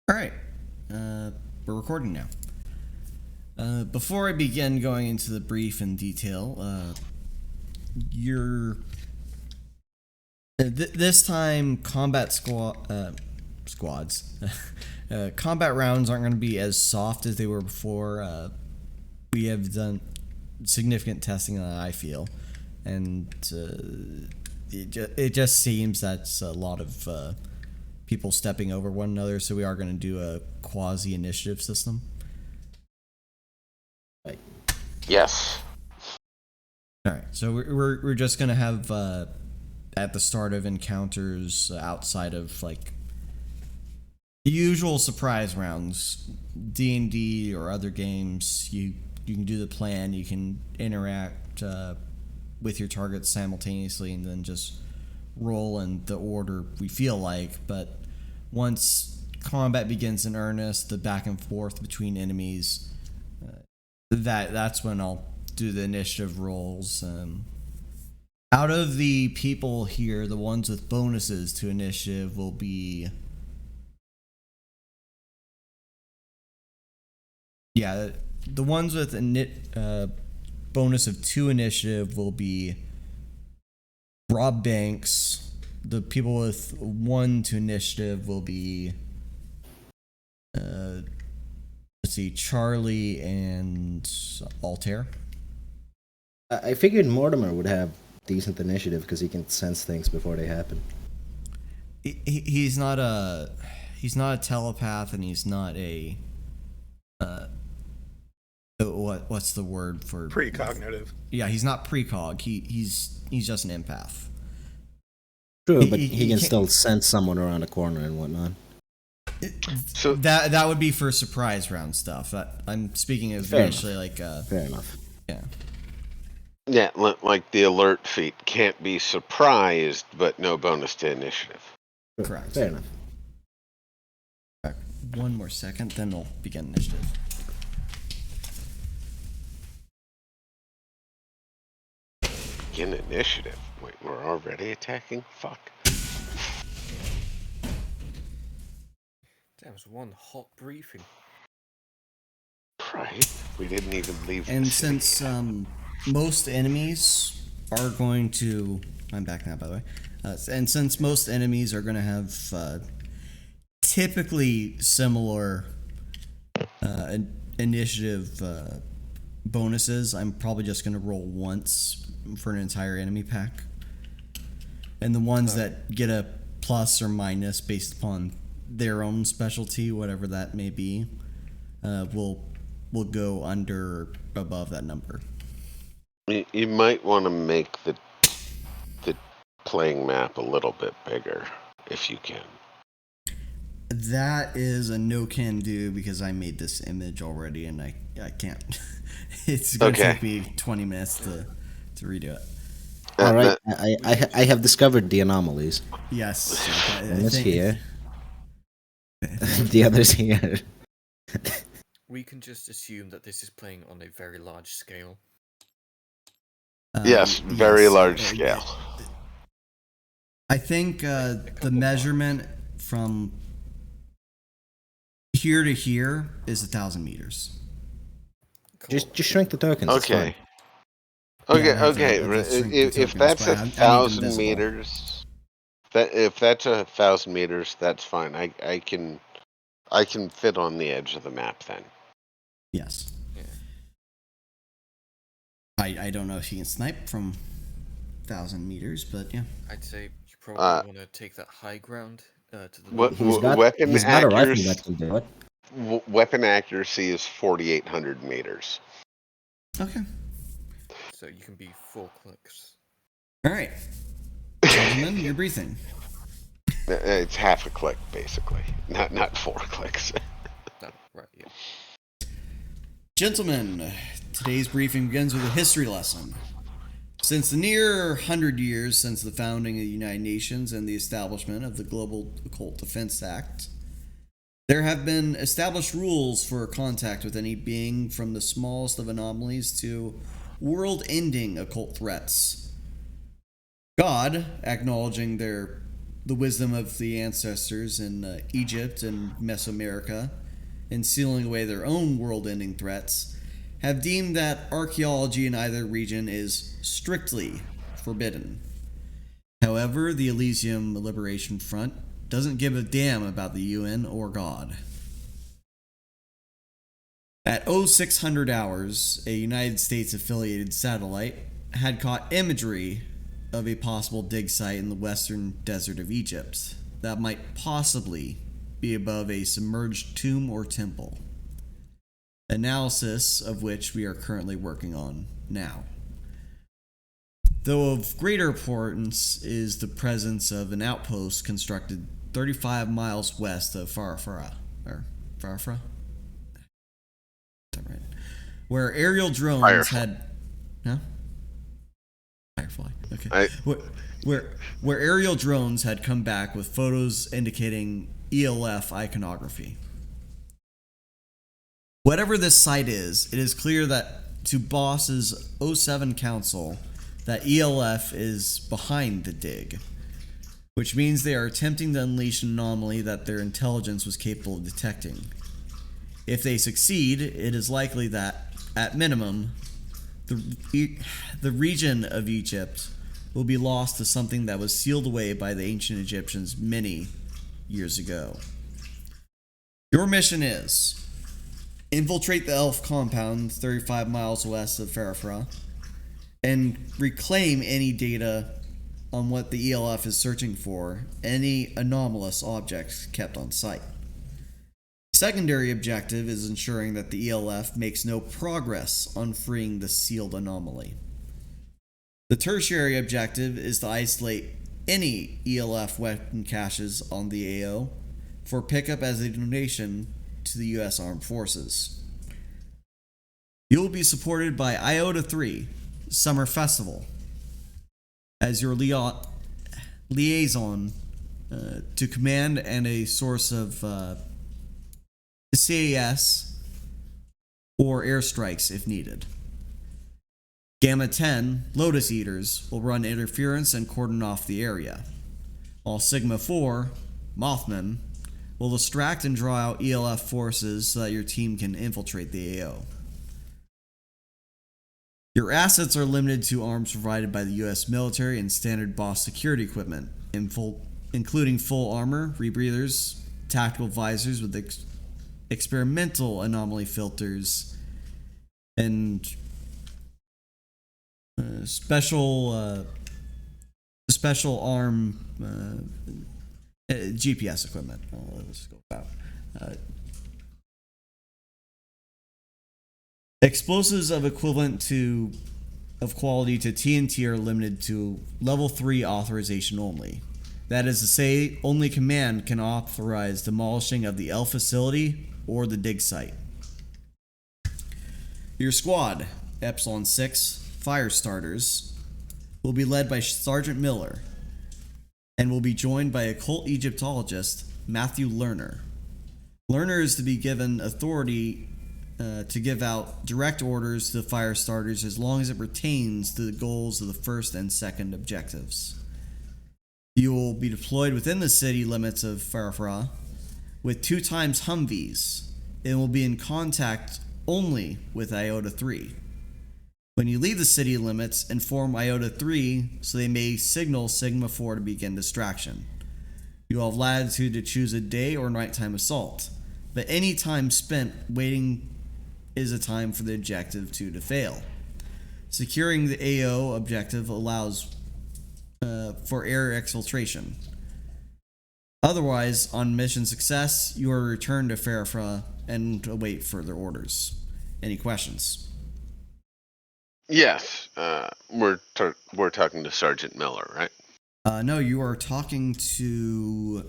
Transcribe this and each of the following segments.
All right, we're recording now. Before I begin going into the brief in detail, this time squads, combat rounds aren't going to be as soft as they were before. We have done significant testing on that, I feel, and it just seems that's a lot of people stepping over one another, so we are going to do a quasi-initiative system. Yes. All right, so we're just going to have at the start of encounters, outside of like the usual surprise rounds, D&D or other games, you can do the plan, you can interact with your targets simultaneously, and then just roll in the order we feel like. But once combat begins in earnest, the back and forth between enemies, that's when I'll do the initiative rolls. Out of the people here, the ones with bonuses to initiative will be... Yeah, the ones with a bonus of 2 initiative will be Rob Banks. The people with 1 to initiative will be let's see, Charlie and Altair. I figured Mortimer would have decent initiative because he can sense things before they happen. He's not a telepath, and he's not a what's the word for precognitive? Yeah, he's not precog. He's just an empath. True, but he can still sense someone around the corner and whatnot. So that would be for surprise round stuff. I'm speaking as eventually like fair enough. Yeah. Yeah, like the alert feat can't be surprised, but no bonus to initiative. Correct. Fair enough. Right. One more second, then we'll begin initiative. Begin initiative. Wait, we're already attacking? Fuck. That was one hot briefing. Right. We didn't even leave. And since most enemies are going to... I'm back now, by the way. And since most enemies are going to have typically similar initiative bonuses, I'm probably just going to roll once for an entire enemy pack. And the ones that get a plus or minus based upon their own specialty, whatever that may be, will go under or above that number. You might want to make the playing map a little bit bigger, if you can. That is a no can do, because I made this image already and I can't. It's going to take me 20 minutes to redo it. All right, I have discovered the anomalies. Yes. One is here. The other's here. We can just assume that this is playing on a very large scale. Yes, very large scale. I think the measurement from here to here is 1,000 meters. Cool. Just shrink the tokens. Okay. If that's 1,000 meters, if that's 1,000 meters, that's fine. I can fit on the edge of the map then. Yes. Yeah. I don't know if you can snipe from 1,000 meters, but yeah. I'd say you probably want to take that high ground to the Weapon He's got a rifle accuracy. that can do it. Weapon accuracy is 4,800 meters. Okay. So you can be 4 clicks. All right. Gentlemen, your briefing. It's half a click, basically. Not 4 clicks. No, right, yeah. Gentlemen, today's briefing begins with a history lesson. Since the near 100 years since the founding of the United Nations and the establishment of the Global Occult Defense Act, there have been established rules for contact with any being, from the smallest of anomalies to world-ending occult threats. God, acknowledging their the wisdom of the ancestors in Egypt and Mesoamerica, in sealing away their own world-ending threats, have deemed that archaeology in either region is strictly forbidden. However, the Elysium Liberation Front doesn't give a damn about the UN or God. At 0600 hours, a United States affiliated satellite had caught imagery of a possible dig site in the western desert of Egypt that might possibly be above a submerged tomb or temple, analysis of which we are currently working on now. Though of greater importance is the presence of an outpost constructed 35 miles west of Farafra, right? Where aerial drones Firefly. had, huh? Firefly. Okay. Where aerial drones had come back with photos indicating ELF iconography. Whatever this site is, it is clear that to Boss's 07 Council that ELF is behind the dig, which means they are attempting to unleash an anomaly that their intelligence was capable of detecting. If they succeed, it is likely that, at minimum, the region of Egypt will be lost to something that was sealed away by the ancient Egyptians many years ago. Your mission is infiltrate the elf compound 35 miles west of Farafra and reclaim any data on what the ELF is searching for, any anomalous objects kept on site. Secondary objective is ensuring that the ELF makes no progress on freeing the sealed anomaly. The tertiary objective is to isolate any ELF weapon caches on the AO for pickup as a donation to the U.S. Armed Forces. You will be supported by IOTA 3 Summer Festival as your liaison to command and a source of CAS or airstrikes if needed. Gamma 10 Lotus Eaters will run interference and cordon off the area, while Sigma 4 Mothman will distract and draw out ELF forces so that your team can infiltrate the AO. Your assets are limited to arms provided by the U.S. military and standard Boss security equipment, including full armor, rebreathers, tactical visors with experimental anomaly filters, and special arm GPS equipment. Let's go about. Explosives of quality to TNT are limited to level 3 authorization only. That is to say, only command can authorize demolishing of the elf facility or the dig site. Your squad, Epsilon 6 Fire Starters, will be led by Sergeant Miller and will be joined by occult Egyptologist Matthew Lerner. Lerner is to be given authority to give out direct orders to the fire starters as long as it pertains to the goals of the first and second objectives. You will be deployed within the city limits of Farafra with 2 times Humvees and will be in contact only with IOTA 3. When you leave the city limits, inform IOTA 3 so they may signal Sigma 4 to begin distraction. You will have latitude to choose a day or nighttime assault, but any time spent waiting is a time for the objective to fail. Securing the AO objective allows for air exfiltration. Otherwise, on mission success, you are returned to Farafra and await further orders. Any questions? Yes, we're talking to Sergeant Miller, right? No, you are talking to,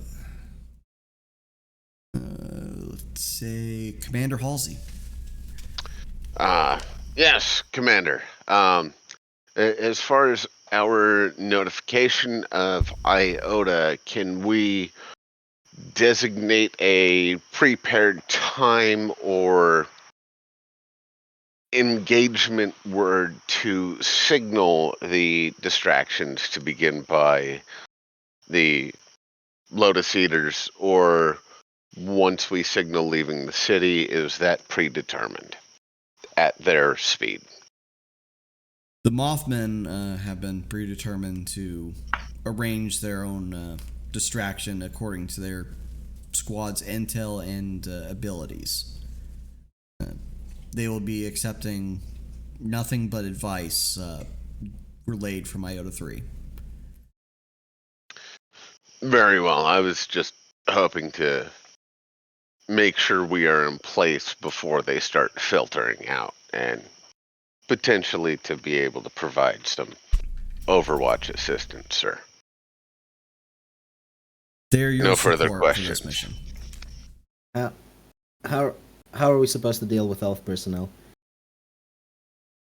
let's say, Commander Halsey. Yes, Commander. As far as our notification of IOTA, can we designate a prepared time or engagement word to signal the distractions to begin by the Lotus Eaters, or once we signal leaving the city, is that predetermined at their speed? The Mothmen have been predetermined to arrange their own distraction according to their squad's intel and abilities. They will be accepting nothing but advice relayed from Iota 3. Very well. I was just hoping to make sure we are in place before they start filtering out, and potentially to be able to provide some Overwatch assistance, sir. They're your No further support for this questions. mission. How are we supposed to deal with elf personnel?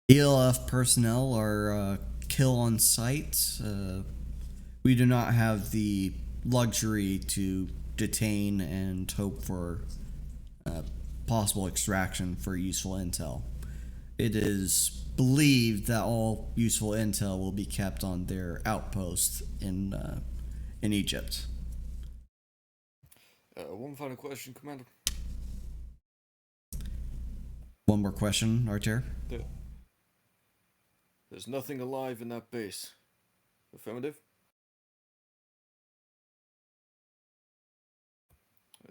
ELF personnel are kill on sight. We do not have the luxury to detain and hope for possible extraction for useful intel. It is believed that all useful intel will be kept on their outpost in Egypt. One final question, Commander. One more question, Archer. There's nothing alive in that base. Affirmative?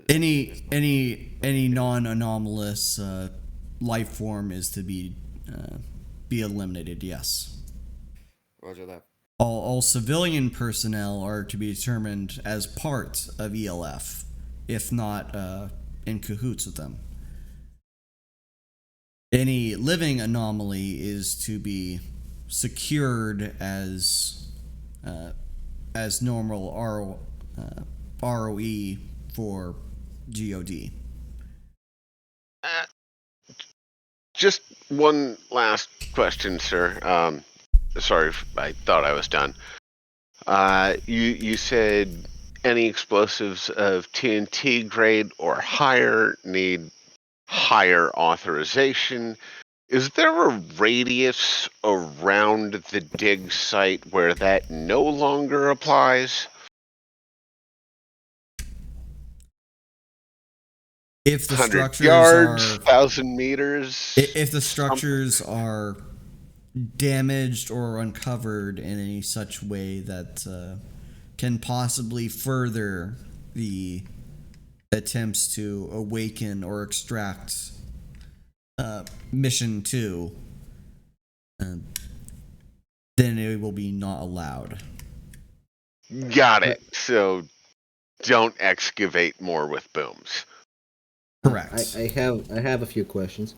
Any non-anomalous life form is to be eliminated. Yes. Roger that. All civilian personnel are to be determined as part of ELF, if not in cahoots with them. Any living anomaly is to be secured as normal ROE for GOD. Just one last question, sir. Sorry, I thought I was done. You said any explosives of TNT grade or higher need higher authorization. Is there a radius around the dig site where that no longer applies? If the 100 structures yards, are 1,000 meters. if the structures are damaged or uncovered in any such way that can possibly further the attempts to awaken or extract mission 2, then it will be not allowed. Got it. So don't excavate more with booms. Correct. I have a few questions.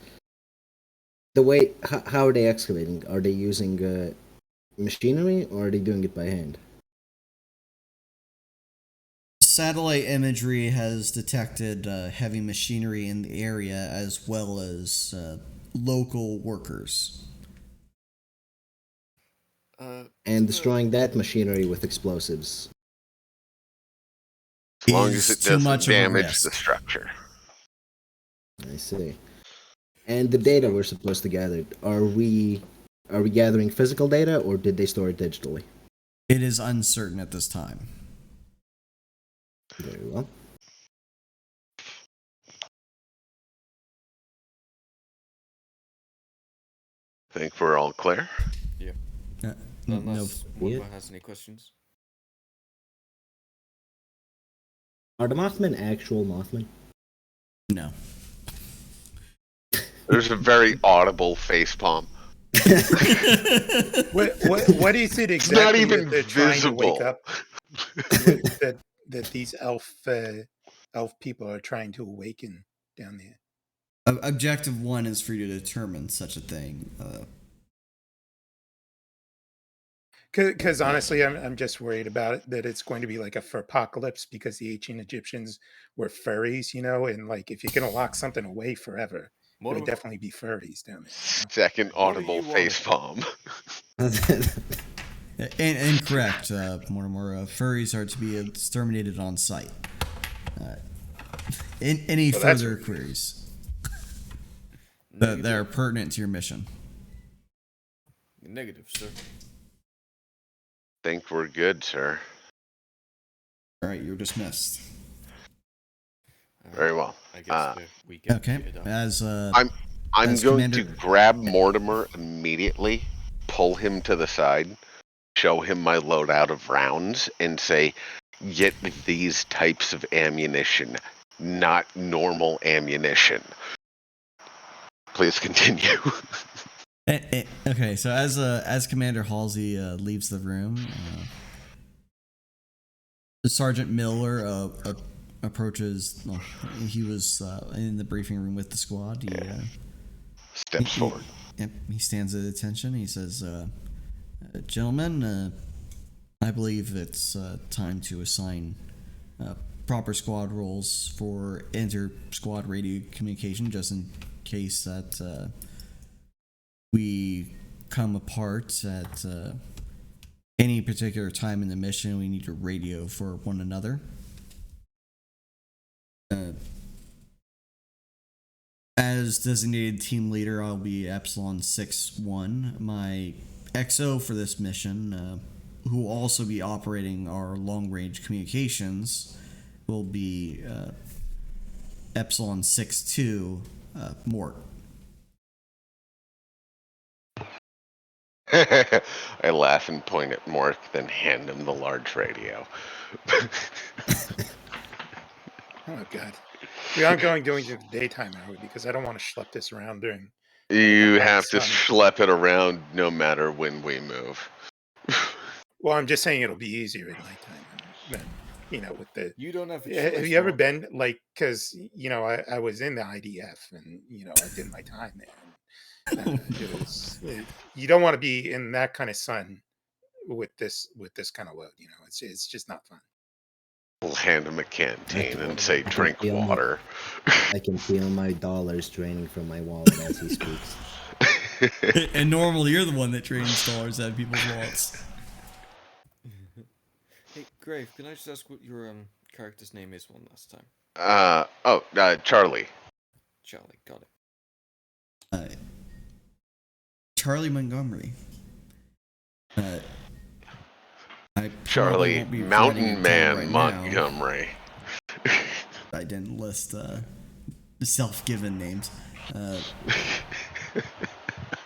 The way how are they excavating? Are they using machinery or are they doing it by hand? Satellite imagery has detected heavy machinery in the area as well as local workers. And destroying that machinery with explosives. As long as Is it too doesn't much of a damage the risk. structure. I see. And the data we're supposed to gather, are we gathering physical data or did they store it digitally? It is uncertain at this time. Very well. Think we're all clear? Yeah. No. Unless one Yeah. has any questions. Are the Mothmen actual Mothmen? No. There's a very audible face palm. What is it It's not exactly even that they're trying to wake visible. up? that these elf people are trying to awaken down there. Objective 1 is for you to determine such a thing. Because honestly, I'm just worried about it, that it's going to be like a apocalypse because the ancient Egyptians were furries, and like if you're gonna lock something away forever, it would definitely be furries down there. Second audible face palm. Incorrect, Mortimer. Furries are to be exterminated on site. Any further queries that are pertinent to your mission? Negative, sir. Think we're good, sir. All right, you're dismissed. Very well. I guess we get Okay, kitted up. as I'm as going Commander- to grab Mortimer immediately, pull him to the side, show him my loadout of rounds, and say, "Get these types of ammunition, not normal ammunition." Please continue. Okay, so as Commander Halsey leaves the room, Sergeant Miller approaches. Well, he was in the briefing room with the squad. Steps forward. Yep, he stands at attention. He says, "Gentlemen, I believe it's time to assign proper squad roles for inter-squad radio communication, just in case that we come apart at any particular time in the mission. We need to radio for one another." As designated team leader, I'll be Epsilon 6-1. My XO for this mission, who will also be operating our long-range communications, will be Epsilon 6-2, Mort. I laugh and point at Mork, then hand him the large radio. Oh god, we aren't going during the daytime, are we? Because I don't want to schlep this around during. You the have to sun. schlep it around no matter when we move. Well, I'm just saying it'll be easier at nighttime than with the. You don't have a Have choice, you ever Mark. been like? Because I was in the IDF and I did my time there. And, you don't want to be in that kind of sun with this kind of load. It's just not fun. We'll hand him a canteen can- and say, can "Drink feel my- water." I can feel my dollars draining from my wallet as he speaks. And normally you're the one that drains dollars out of people's wallets. Hey, Grave, can I just ask what your character's name is one last time? Charlie. Charlie, got it. Charlie Montgomery. I probably Charlie won't be Mountain providing Man intel right now. Montgomery. I didn't list self-given names.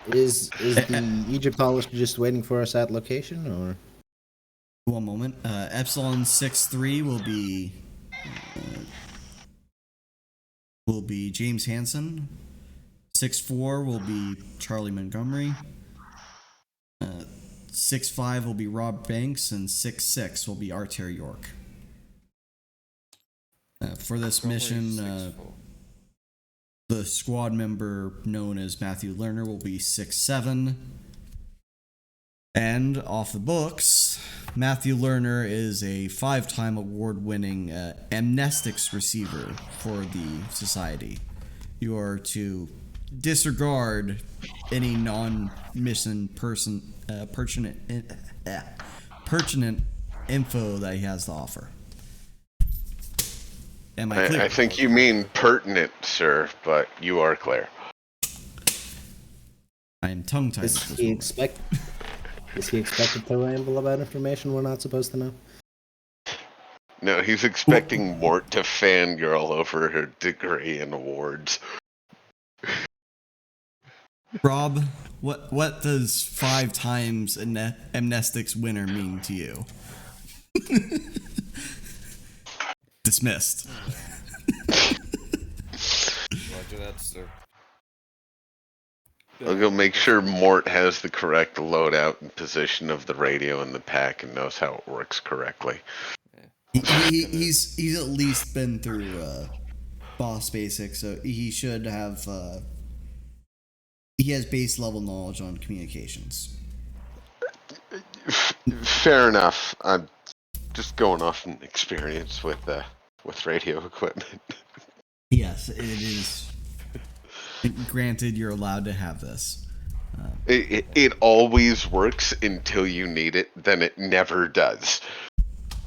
Is the Egyptologist just waiting for us at location, or? One moment. Epsilon 6-3 will be James Hansen. 6-4 will be Charlie Montgomery. 6-5 will be Rob Banks, and 6-6 will be Arter York. For this mission, the squad member known as Matthew Lerner will be 6-7. And off the books, Matthew Lerner is a 5-time award-winning amnestics receiver for the Society. You are to disregard any non-mission pertinent info that he has to offer. Am I clear? I think you mean pertinent, sir, but you are clear. I am tongue-tied. Is he expected to ramble about information we're not supposed to know? No, he's expecting Mort to fangirl over her degree and awards. Rob, what does 5 times amnestics winner mean to you? Dismissed. Roger that, sir. I'll go make sure Mort has the correct loadout and position of the radio in the pack and knows how it works correctly. He's at least been through boss basics, so he should have. He has base level knowledge on communications. Fair enough. I'm just going off an experience with radio equipment. Yes, it is. Granted, you're allowed to have this. It always works until you need it, then it never does.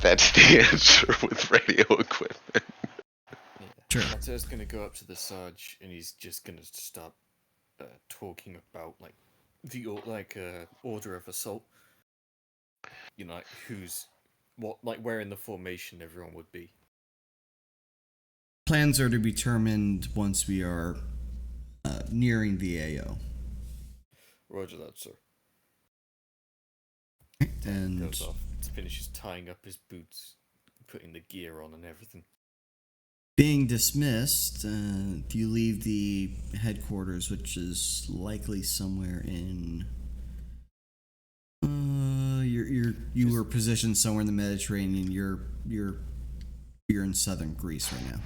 That's the answer with radio equipment. Yeah. Sure. Arter's gonna go up to the Sarge and he's just gonna start talking about the order of assault. Who's where in the formation everyone would be. Plans are to be determined once we are nearing the AO. Roger that, sir. And Goes off, finishes tying up his boots, putting the gear on and everything. being dismissed, you leave the headquarters, which is likely somewhere in. You were positioned somewhere in the Mediterranean. You're in southern Greece right now.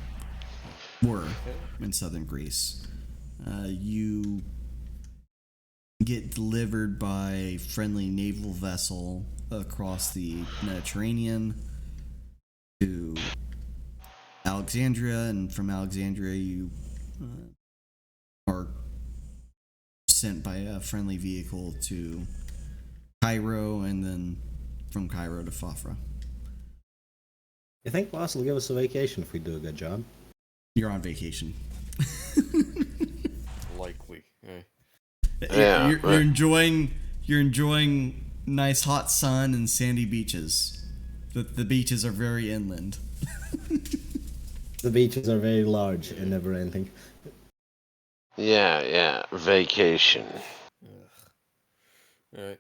Were in southern Greece. You get delivered by a friendly naval vessel across the Mediterranean to Alexandria, and from Alexandria you are sent by a friendly vehicle to Cairo, and then from Cairo to Fafra. You think boss will give us a vacation if we do a good job? You're on vacation. Likely. Yeah, You're enjoying nice hot sun and sandy beaches. The beaches are very inland. The beaches are very large and never ending. Yeah, vacation. Right.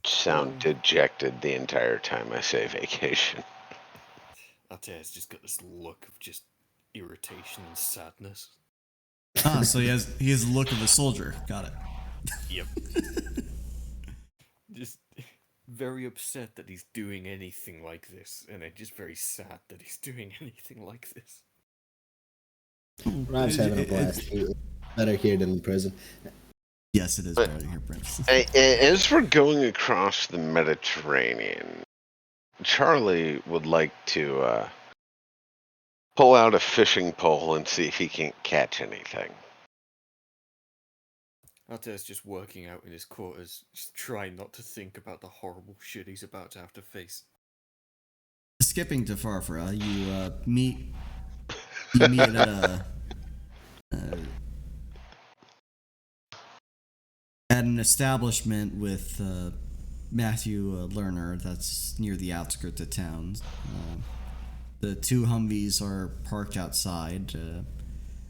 Sound dejected the entire time I say vacation. I'll tell you, it's just got this look of just irritation and sadness. So he has the look of a soldier. Got it. Yep. Just very upset that he's doing anything like this, and then just very sad that he's doing anything like this. Rob's having a blast. He's better here than in prison. Yes, it is better here, Prince. As we're going across the Mediterranean, Charlie would like to pull out a fishing pole and see if he can't catch anything. Altair's just working out in his quarters, just trying not to think about the horrible shit he's about to have to face. Skipping to Farfara, you meet at an establishment with Matthew Lerner that's near the outskirts of town. The two Humvees are parked outside,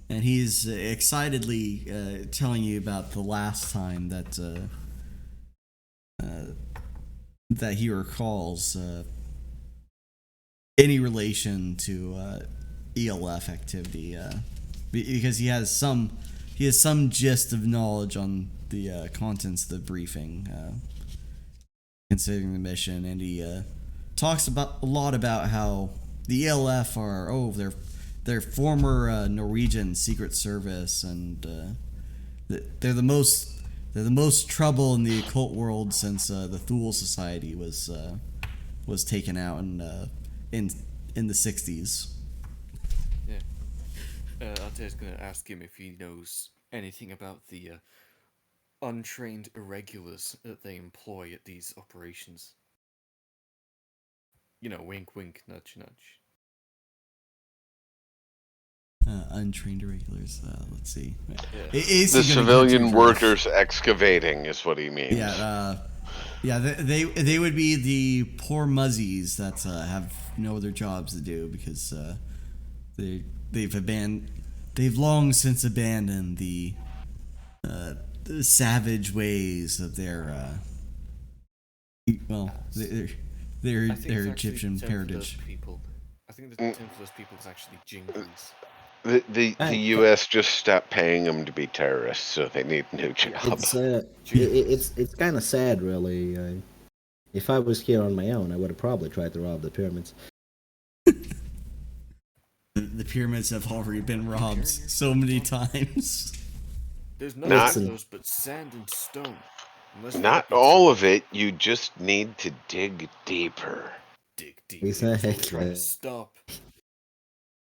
and he's excitedly telling you about the last time that that he recalls any relation to ELF activity, because he has some gist of knowledge on the contents of the briefing, considering the mission, and he talks a lot about how the ELF are they're former Norwegian Secret Service, and they're the most trouble in the occult world since the Thule Society was taken out in the 60s. Yeah. Altair's gonna ask him if he knows anything about the untrained irregulars that they employ at these operations. You know, wink, wink, nudge, nudge. Untrained irregulars. Let's see. Yeah. The civilian workers excavating is what he means. Yeah. They would be the poor muzzies that have no other jobs to do because they've long since abandoned the savage ways of their their Egyptian heritage. I think the term for those people is actually jingoes. The U.S. just stopped paying them to be terrorists, so they need new jobs. It's kind of sad, really. If I was here on my own, I would have probably tried to rob the pyramids. The pyramids have already been robbed so many times. There's nothing of those but sand and stone. Not all of it. You just need to dig deeper. Dig deeper. Exactly. Trying to stop.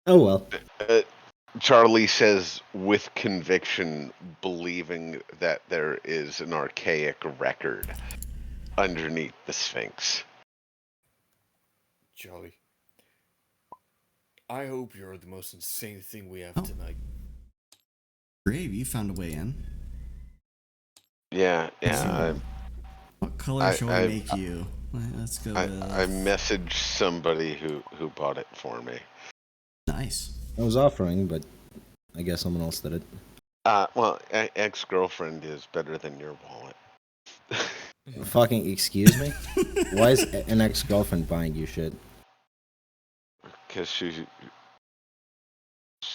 Oh well. Charlie says with conviction, believing that there is an archaic record underneath the Sphinx. Charlie, I hope you're the most insane thing we have tonight. Brave, you found a way in. Yeah. What color shall I make you? Let's go. I messaged somebody who bought it for me. Nice. I was offering, but I guess someone else did it. Well, ex-girlfriend is better than your wallet. Fucking excuse me? Why is an ex-girlfriend buying you shit? Because she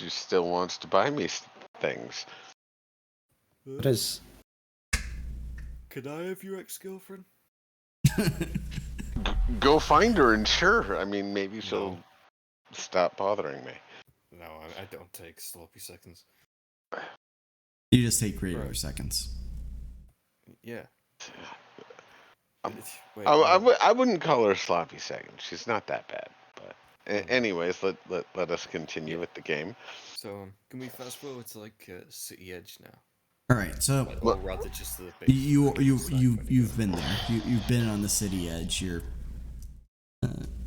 still wants to buy me things. What is... Could I have your ex-girlfriend? Go find her and sure. I mean, maybe she'll No. stop bothering me. No, I don't take sloppy seconds. You just take regular Right. seconds. Yeah. Wait, I wouldn't call her sloppy seconds. She's not that bad. But Mhm. anyways, let us continue with the game. So, can we fast forward to like City Edge now? All right, so Or rather, just the base. you've been there. You've been on the city edge. You're.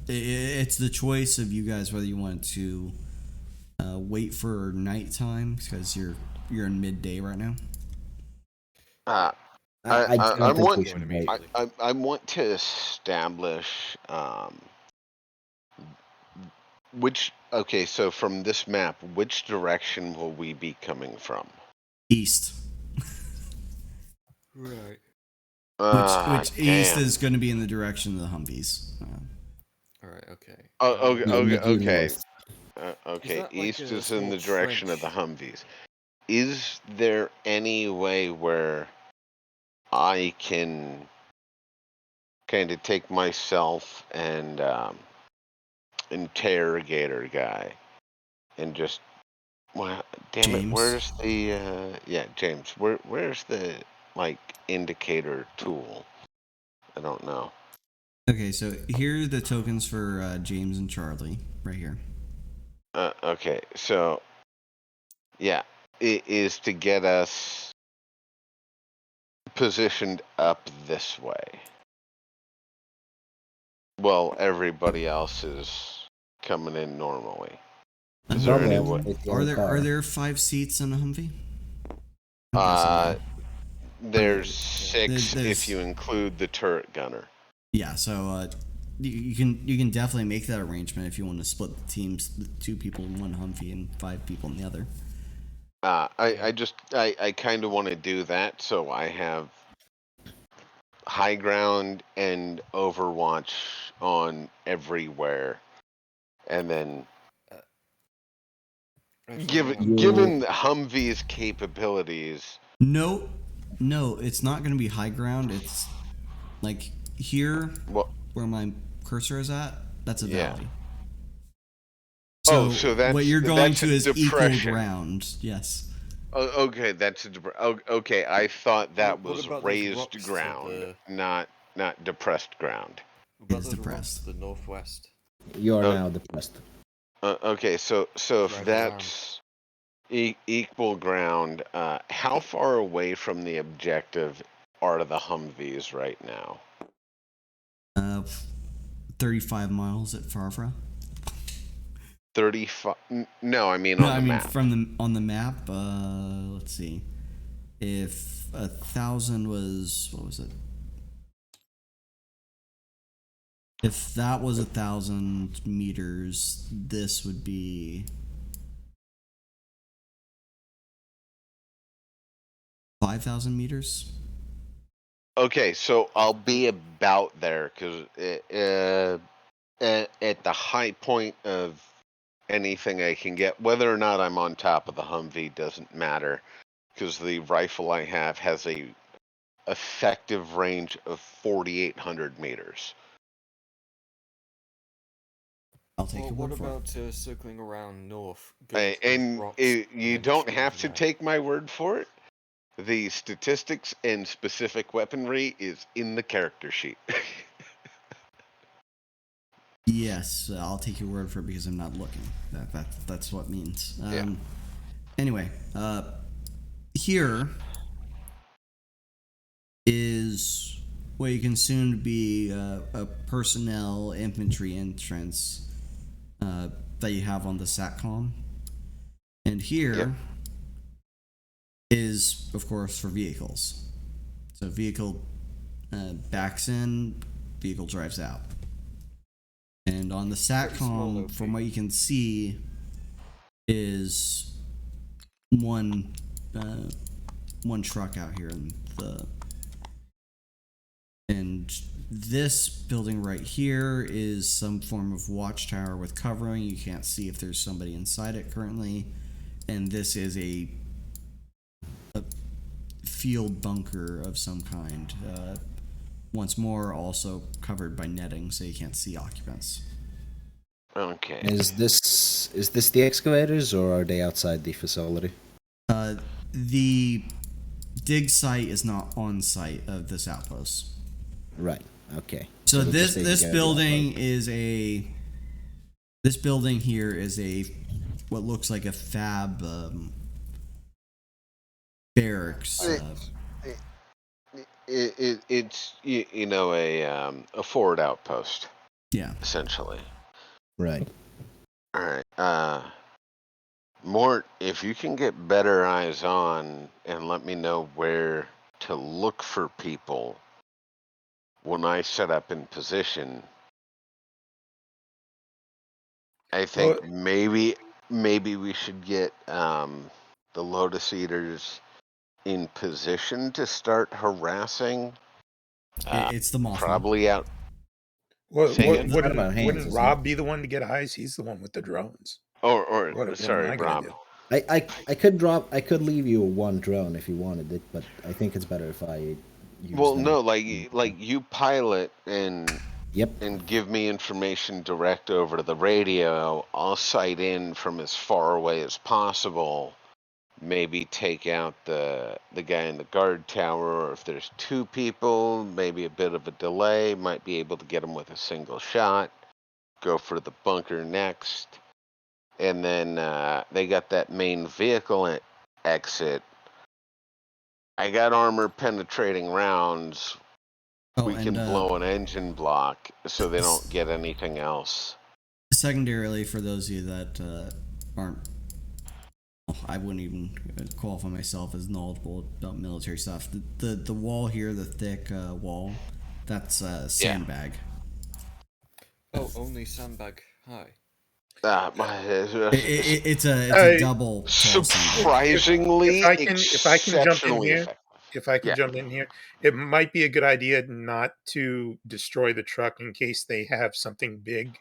It's the choice of you guys whether you want to wait for nighttime because you're in midday right now. I don't think want we should wait. I want to establish okay, so from this map, which direction will we be coming from? East. Right. Which east Damn. is going to be in the direction of the Humvees. All right. Okay. Okay. North. Okay, that like east a is in small the direction of the trench? Humvees. Is there any way where I can kind of take myself and interrogator guy and just, well, damn it, James? where's the James, where's the like indicator tool? I don't know. Okay, so here are the tokens for James and Charlie right here. Okay, so yeah, it is to get us positioned up this way. Well, everybody else is coming in normally. Is there any way? It's Are your there car. are there 5 seats in a Humvee? There's Okay. 6 There's- if you include the turret gunner. Yeah, so you can definitely make that arrangement if you want to split the teams, 2 people in one Humvee and 5 people in the other. I kind of want to do that so I have high ground and overwatch on everywhere, and then given Humvee's capabilities. No, it's not going to be high ground. It's like here, where my cursor is at. That's a valley. So, what you're going to is equal ground. Yes. Okay, that's okay. I thought that What was about those raised rocks to ground, not depressed ground. What about It is those rocks depressed. to the northwest? You are now depressed. Okay, so if Drive that's equal ground, how far away from the objective are the Humvees right now? 35 miles at Farfra. 35? No, I mean No, on the I mean map. on the map. Let's see. If 1,000 was, what was it? If that was 1,000 meters, this would be 5,000 meters. Okay, so I'll be about there because at the high point of anything I can get, whether or not I'm on top of the Humvee doesn't matter, because the rifle I have has a effective range of 4,800 meters. I'll take your What word for it. about circling around north? Going to those And rocks you then don't shooting have from to there? take my word for it. The statistics and specific weaponry is in the character sheet. Yes, I'll take your word for it because I'm not looking. That's what it means. Yeah. Anyway, here is what you can soon be a personnel infantry entrance that you have on the SATCOM, and here is, of course, for vehicles. So vehicle backs in, vehicle drives out. And on the small SATCOM, from OP. what you can see, is one truck out here and this building right here is some form of watchtower with covering. You can't see if there's somebody inside it currently. And this is a field bunker of some kind. Once more, also covered by netting, so you can't see occupants. Okay. Is this the excavators, or are they outside the facility? The dig site is not on site of this outpost. Right. Okay. So we'll just this take building the is this building here is what looks like a fab barracks. It's a forward outpost Yeah. essentially. Right. All right. Mort, if you can get better eyes on and let me know where to look for people when I set up in position, I think maybe we should get the Lotus Eaters in position to start harassing. It's the Mothman. Probably out. Well, Say again? It's not about hands, wouldn't isn't Rob be the one to get eyes? He's the one with the drones. Or What am sorry, I gonna Rob. do? I could leave you one drone if you wanted it, but I think it's better if I use Well, them. no, like you pilot and Yep. give me information direct over to the radio. I'll sight in from as far away as possible. Maybe take out the guy in the guard tower, or if there's two people, maybe a bit of a delay. Might be able to get him with a single shot. Go for the bunker next, and then they got that main vehicle exit. I got armor penetrating rounds. Oh, We and can blow an engine block so they don't get anything else. secondarily, for those of you that aren't, I wouldn't even qualify myself as knowledgeable about military stuff. The wall here, the thick wall, that's a sandbag. Oh, only sandbag. Hi. It's a double tall sandbag. Surprisingly, if I can jump in exceptionally here, effective. if I can jump in here, it might be a good idea not to destroy the truck in case they have something big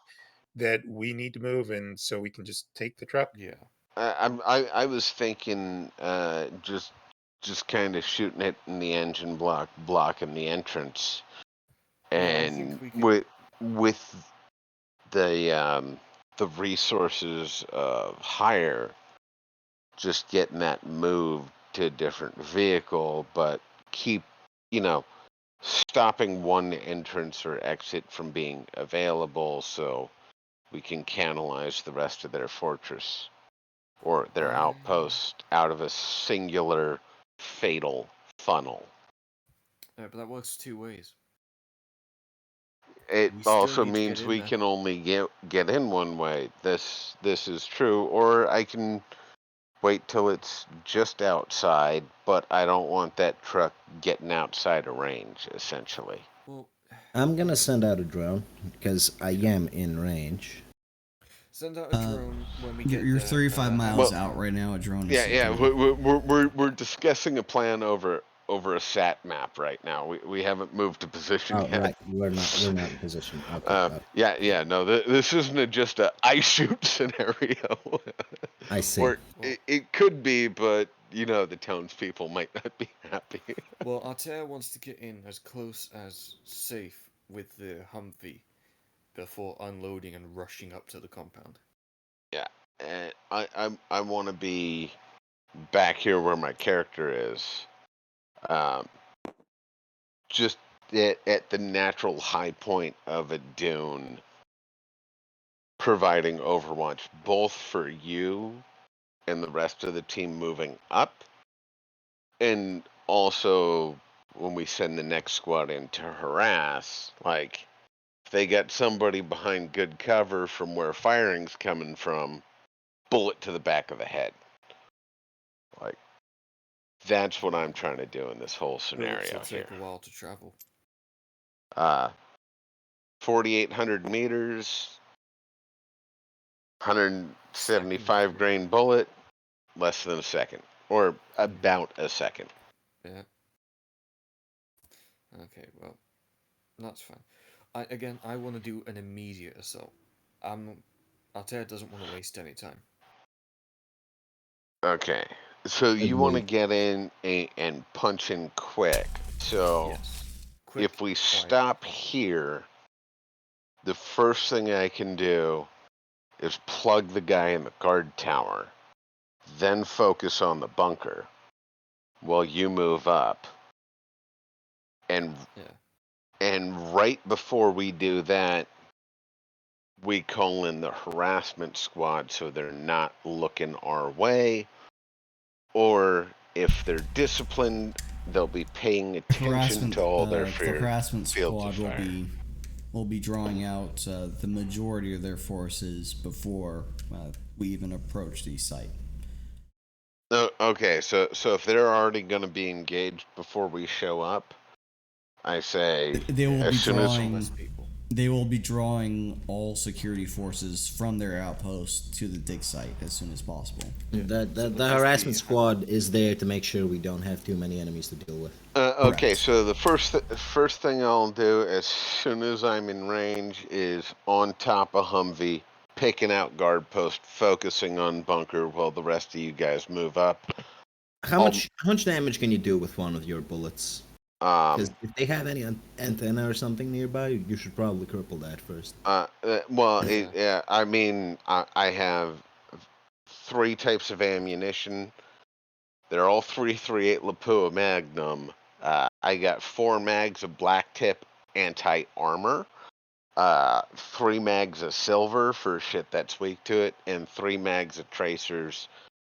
that we need to move, and so we can just take the truck. Yeah. I was thinking just kind of shooting it in the engine block, blocking the entrance, Yeah, I and think we could... with the resources of hire, just getting that moved to a different vehicle, but keep stopping one entrance or exit from being available so we can canalize the rest of their fortress or their outpost out of a singular fatal funnel. Yeah, but that works two ways. It We still also need to get means in we there. can only get in one way. This is true, or I can wait till it's just outside, but I don't want that truck getting outside of range, essentially. Well, I'm gonna send out a drone because I am in range. send out a drone when we get You're there. 35 miles out right now. A drone is Yeah. We're discussing a plan over a sat map right now. We haven't moved to position Oh, yet. right. We're not in position. Okay. Yeah. No, this isn't just a I shoot scenario. I see. Or it could be, but the townspeople might not be happy. Well, Artea wants to get in as close as safe with the Humvee before unloading and rushing up to the compound. Yeah, and I want to be back here where my character is, just at the natural high point of a dune, providing overwatch both for you and the rest of the team moving up, and also when we send the next squad in to harass, like if they get somebody behind good cover from where firing's coming from, bullet to the back of the head. Like, that's what I'm trying to do in this whole Bullets scenario will here. take a while to travel. 4,800 meters, 175 grain bullet, less than a second, or about a second. Yeah. Okay, well, that's fine. I want to do an immediate assault. Altair doesn't want to waste any time. Okay, so you want to Agreed. get in and punch in quick. So Yes. Quick, if we quiet, stop confident. here, the first thing I can do is plug the guy in the guard tower, then focus on the bunker while you move up. And right before we do that, we call in the harassment squad so they're not looking our way. Or if they're disciplined, they'll be paying attention to all their the harassment fields squad of fire. will be drawing out the majority of their forces before we even approach the site. Okay, so if they're already going to be engaged before we show up, I say They will as be soon drawing. as They will be drawing all security forces from their outpost to the dig site as soon as possible. The harassment squad is there to make sure we don't have too many enemies to deal with. Okay, Correct. so the first thing I'll do as soon as I'm in range is on top of Humvee, picking out guard post, focusing on bunker while the rest of you guys move up. How much damage can you do with one of your bullets? Because if they have any antenna or something nearby, you should probably cripple that first. I mean, I have 3 types of ammunition. They're all 338 Lapua Magnum. I got 4 mags of black tip anti-armor, 3 mags of silver for shit that's weak to it, and 3 mags of tracers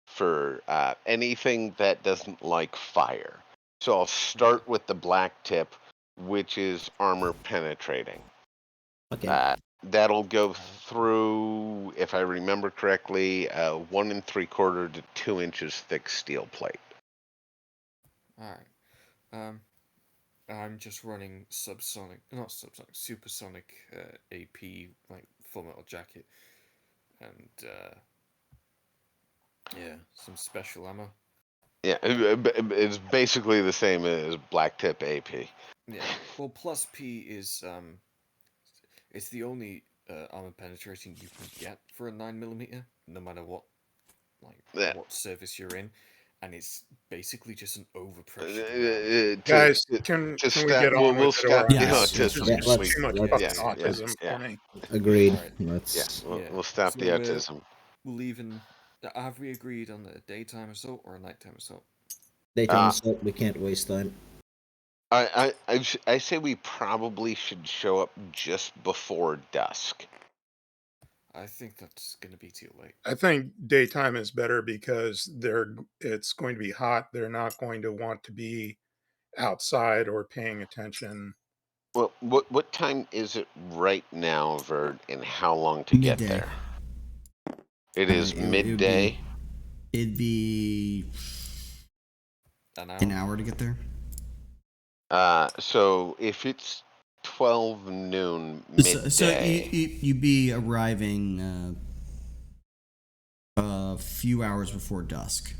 for anything that doesn't like fire. So I'll start with the black tip, which is armor penetrating. Okay. That'll go through, if I remember correctly, 1 3/4 to 2 inches thick steel plate. Alright. I'm just running supersonic AP, like full metal jacket, and some special ammo. Yeah, it's basically the same as black tip AP. Yeah. Well, plus P is it's the only armor penetrating you can get for a 9mm, no matter what what surface you're in, and it's basically just an overpressure round. Guys, can we get on with it? Or Yes, this is yes, too much fucking autism for me. Agreed. Alright. We'll stop the autism. We'll even. Have we agreed on a daytime assault or a nighttime assault? Daytime assault, we can't waste time. I say we probably should show up just before dusk. I think that's going to be too late. I think daytime is better because it's going to be hot. They're not going to want to be outside or paying attention. Well, what time is it right now, Verd, and how long to get there? It is midday. It'd be an hour to get there. So if it's 12 noon midday, so you'd be arriving a few hours before dusk.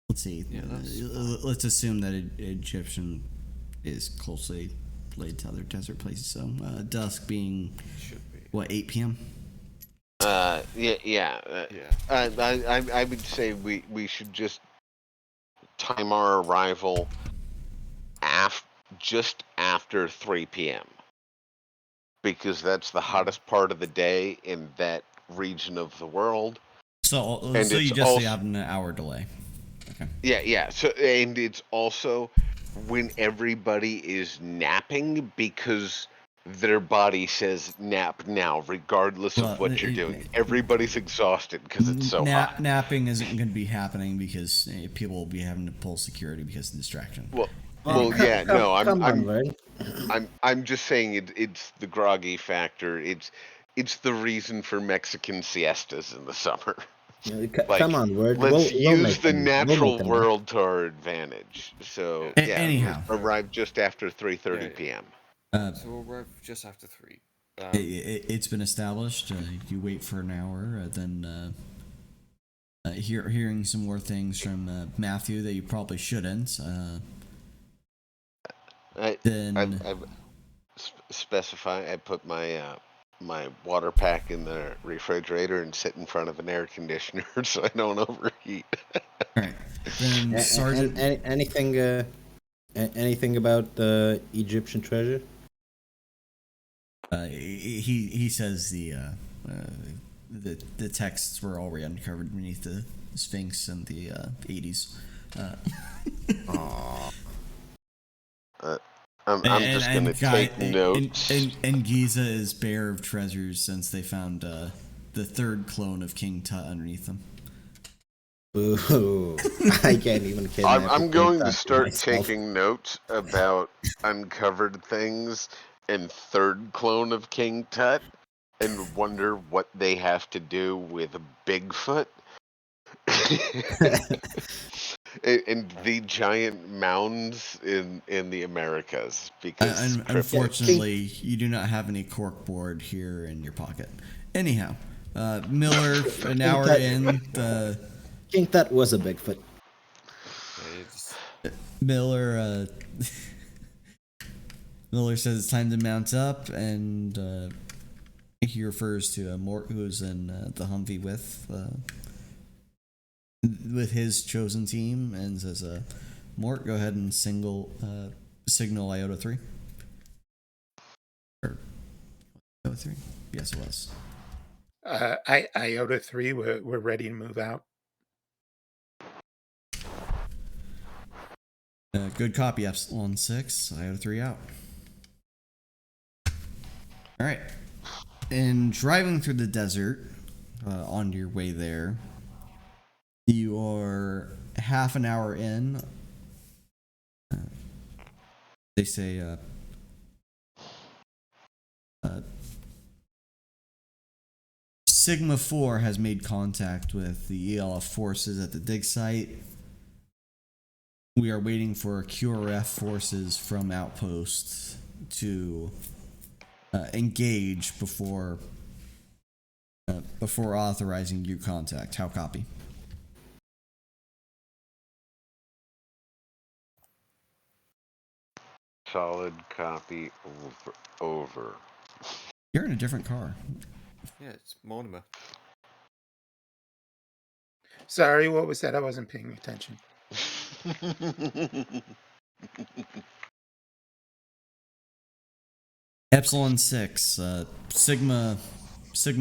Let's see. Let's assume that Egyptian is closely related to other desert places. So dusk being what, 8 p.m. I would say we should just time our arrival just after 3 p.m. because that's the hottest part of the day in that region of the world. So you just have an hour delay. Okay. Yeah. So, and it's also when everybody is napping because their body says nap now, regardless of what you're doing. Everybody's exhausted because it's so hot. Napping isn't going to be happening because people will be having to pull security because of distraction. I'm just saying it's the groggy factor. It's the reason for Mexican siestas in the summer. Come on, Word. Let's use the natural world to our advantage. So anyhow, arrive just after 3:30 p.m. So we'll arrive just after 3. It's been established. You wait for an hour, then hearing some more things from Matthew that you probably shouldn't. Then I specify. I put my my water pack in the refrigerator and sit in front of an air conditioner so I don't overheat. all right. Then Sergeant. Anything about the Egyptian treasure? He says the texts were already uncovered beneath the Sphinx in the 80s. I'm just gonna take notes. And Giza is bare of treasures since they found the third clone of King Tut underneath them. Ooh, I can't even kidnap. I'm going to start taking notes about uncovered things and third clone of King Tut and wonder what they have to do with Bigfoot. And the giant mounds in the Americas, because unfortunately you do not have any corkboard here in your pocket. Anyhow, Miller, an hour in, King Tut was a Bigfoot. Miller Miller says it's time to mount up, and he refers to Mort, who's in the Humvee with his chosen team, and says, Mort, go ahead and signal Iota 3. Or Iota 3? Yes, it was. Iota 3, we're ready to move out. Good copy, Epsilon 6, Iota 3 out. Alright. And driving through the desert, on your way there, you are half an hour in. They say, Sigma 4 has made contact with the ELF forces at the dig site. We are waiting for QRF forces from outposts to engage before authorizing your contact. How copy? Solid copy over. You're in a different car. Yeah, it's Mortimer. Sorry, what was that? I wasn't paying attention. Epsilon 6, Sigma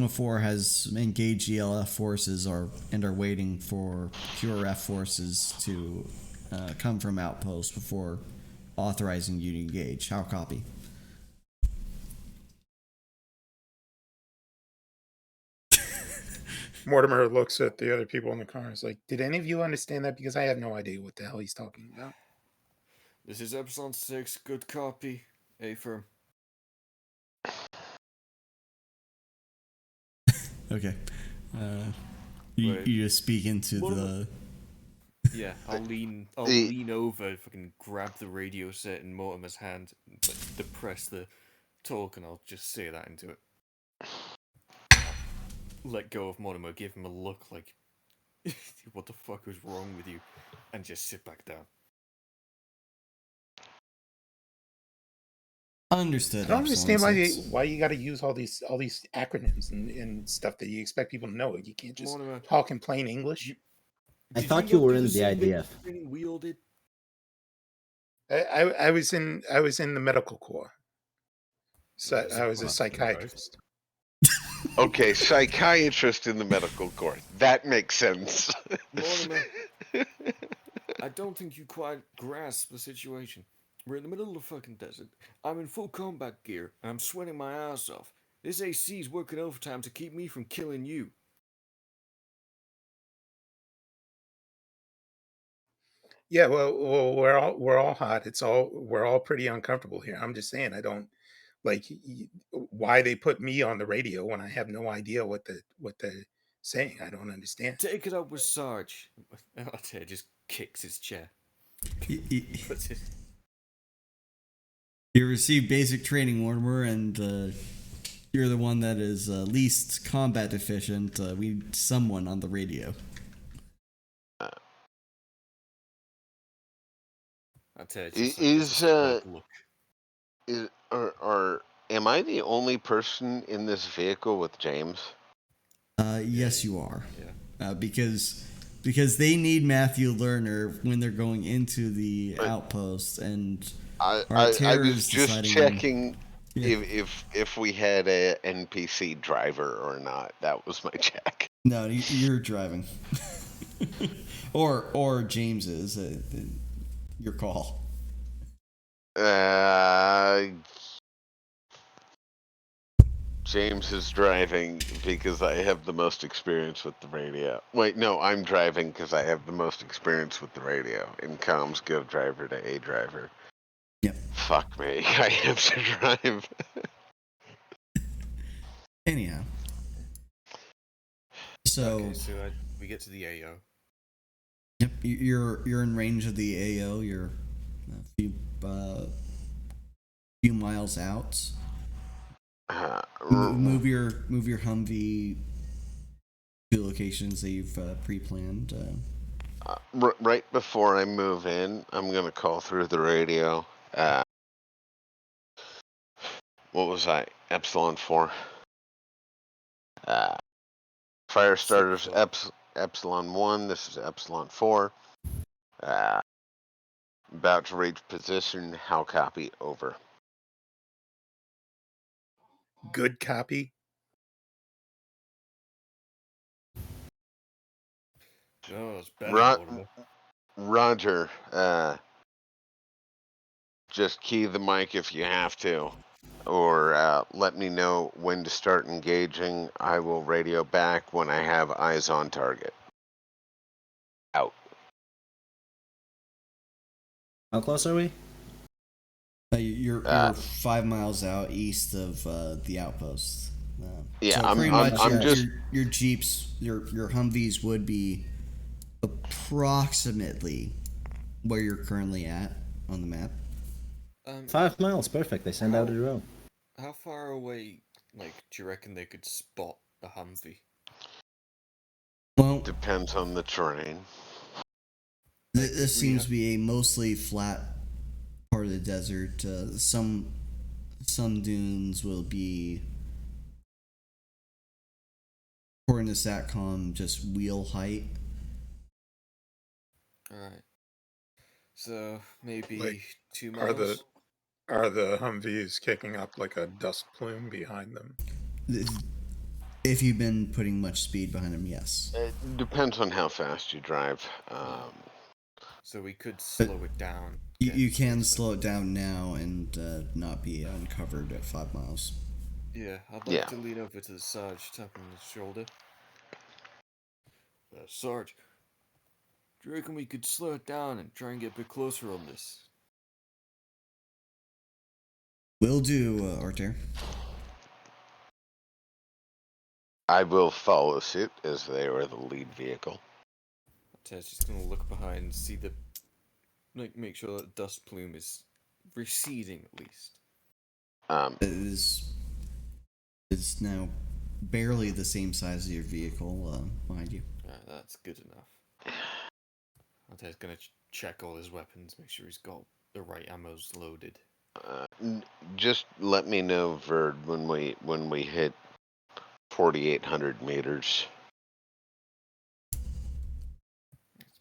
4 has engaged ELF forces and are waiting for QRF forces to come from outposts before authorizing you to engage. How copy? Mortimer looks at the other people in the car. Is like, did any of you understand that? Because I have no idea what the hell he's talking about. This is Epsilon 6, good copy. A firm. Okay. You just speak into the... Yeah, I'll lean over, fucking grab the radio set in Mortimer's hand, like, depress the talk, and I'll just say that into it. Let go of Mortimer, give him a look like, what the fuck was wrong with you, and just sit back down. Understood. I don't understand why you got to use all these acronyms and stuff that you expect people to know. You can't just talk in plain English. I thought you were in the IDF. We all did. I was in the medical corps. So I was a psychiatrist. Okay, psychiatrist in the medical corps. That makes sense. Mortimer, I don't think you quite grasp the situation. We're in the middle of the fucking desert. I'm in full combat gear, and I'm sweating my ass off. This AC's working overtime to keep me from killing you. Yeah, well, we're all hot. We're all pretty uncomfortable here. I'm just saying, I don't like why they put me on the radio when I have no idea what they're saying. I don't understand. Take it up with Sarge. Just kicks his chair. You received basic training, Mortimer, and you're the one that is least combat efficient. We need someone on the radio. I tell you, it's just like look. Am I the only person in this vehicle with James? Yes, you are. Yeah. Because they need Matthew Lerner when they're going into the outpost, and I was just checking if we had a NPC driver or not. That was my check. No, you're driving, or James is. Your call. James is driving because I have the most experience with the radio. Wait, no, I'm driving because I have the most experience with the radio. In comms, give driver to A driver. Yep. Fuck me, I have to drive. Anyhow. So we get to the AO. Yep, you're in range of the AO. You're a few miles out. Move your Humvee to locations that you've pre-planned. Right before I move in, I'm gonna call through the radio. What was I? Epsilon 4. Fire starters Epsilon 1. This is Epsilon 4. About to reach position. How copy? Over. Good copy. No, it's better. Roger. Just key the mic if you have to, or let me know when to start engaging. I will radio back when I have eyes on target. Out. How close are we? You're 5 miles out east of the outpost. Yeah, so I'm just your Jeeps, your Humvees would be approximately where you're currently at on the map. 5 miles, perfect. They send out a drone. How far away, do you reckon they could spot a Humvee? Well, depends on the terrain. This seems to be a mostly flat part of the desert. Some dunes will be, according to SATCOM, just wheel height. Alright. So, maybe 2 miles? Are the Humvees kicking up like a dust plume behind them? If you've been putting much speed behind them, yes. It depends on how fast you drive. So we could slow it down. You can slow it down now and not be uncovered at 5 miles. Yeah, I'd like to lean over to the Sarge, tap him on the shoulder. Sarge, do you reckon we could slow it down and try and get a bit closer on this? Will do, Artur. I will follow suit as they are the lead vehicle. Ted's just gonna look behind and see the, make sure that dust plume is receding at least. It is now barely the same size as your vehicle behind you. That's good enough. Ted's gonna check all his weapons, make sure he's got the right ammos loaded. Just let me know, Verd, when we hit 4,800 meters.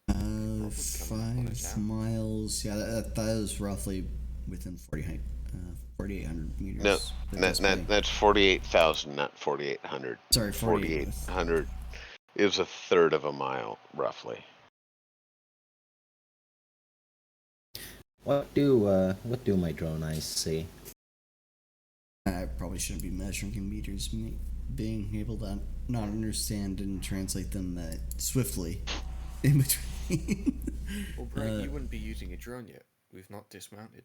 5 miles. Yeah, that is roughly within 4,800 meters. No, that's 48,000, not 4,800. Sorry, 4,800 is a third of a mile, roughly. What do my drone eyes see? I probably shouldn't be measuring in meters. Being able to not understand and translate them swiftly in between. Well, Brett, you wouldn't be using a drone yet. We've not dismounted.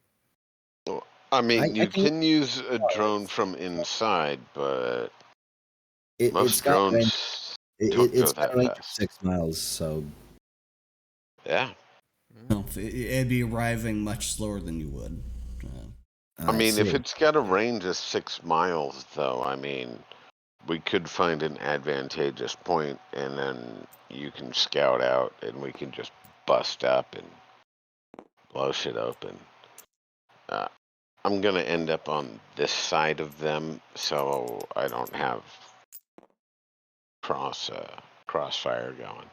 Well, I mean, you can use a drone from inside, but most drones don't go that fast. 6 miles, so yeah. No, it'd be arriving much slower than you would. I mean, if see. it's got a range of 6 miles, though, I mean, we could find an advantageous point, and then you can scout out, and we can just bust up and blow shit open. I'm gonna end up on this side of them, so I don't have crossfire going.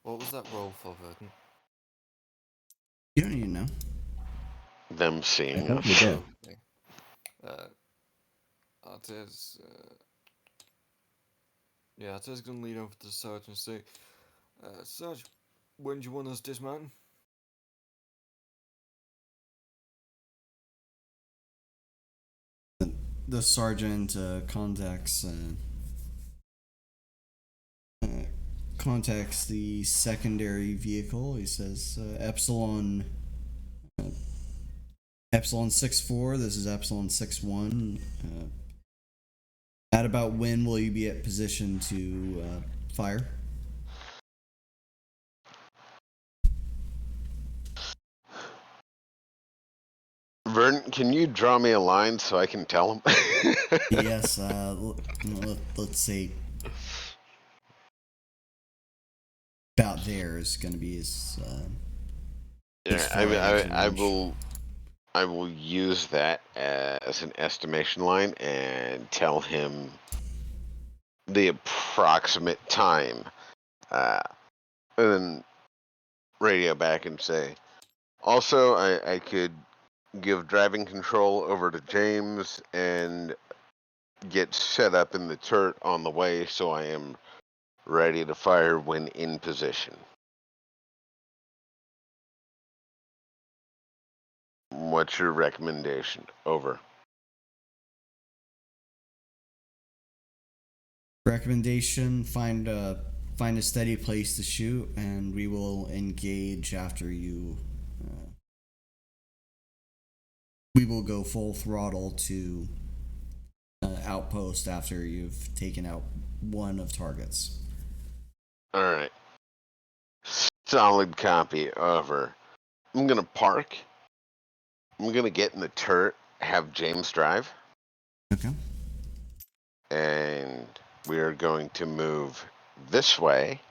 What was that roll for, Verdant? You don't even know. Them I seeing hope you us. do. Okay. Artez, yeah, Artez gonna lean over to the Sarge and say, Sarge, when do you want us dismounting? The sergeant contacts the secondary vehicle. He says, Epsilon 6-4, this is Epsilon 6-1. At about when will you be at position to fire? Verdant, can you draw me a line so I can tell him? Yes, let's say about there is going to be his. Yeah, far as I range. will use that as an estimation line and tell him the approximate time, and then radio back and say, also, I could give driving control over to James and get set up in the turret on the way, so I am ready to fire when in position. What's your recommendation? Over. Recommendation: find a steady place to shoot, and we will engage after you. We will go full throttle to outpost after you've taken out one of targets. Alright. Solid copy. Over. I'm gonna park. I'm gonna get in the turret, have James drive, Okay. and we are going to move this way.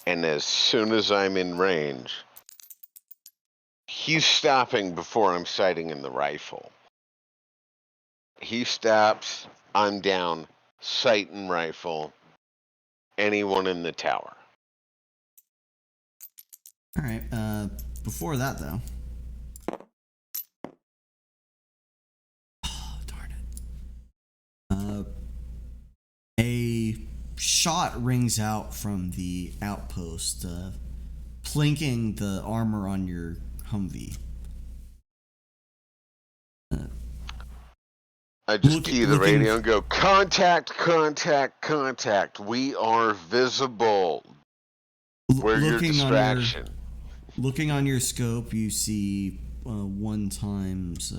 And as soon as I'm in range, he's stopping before I'm sighting in the rifle. He stops, I'm down, sight and rifle, anyone in the tower. All right. Before that, though. Oh, darn it. A shot rings out from the outpost, plinking the armor on your Humvee. I just key the radio and go, contact, contact, contact. We are visible. We're your distraction. Looking on your scope, you see one times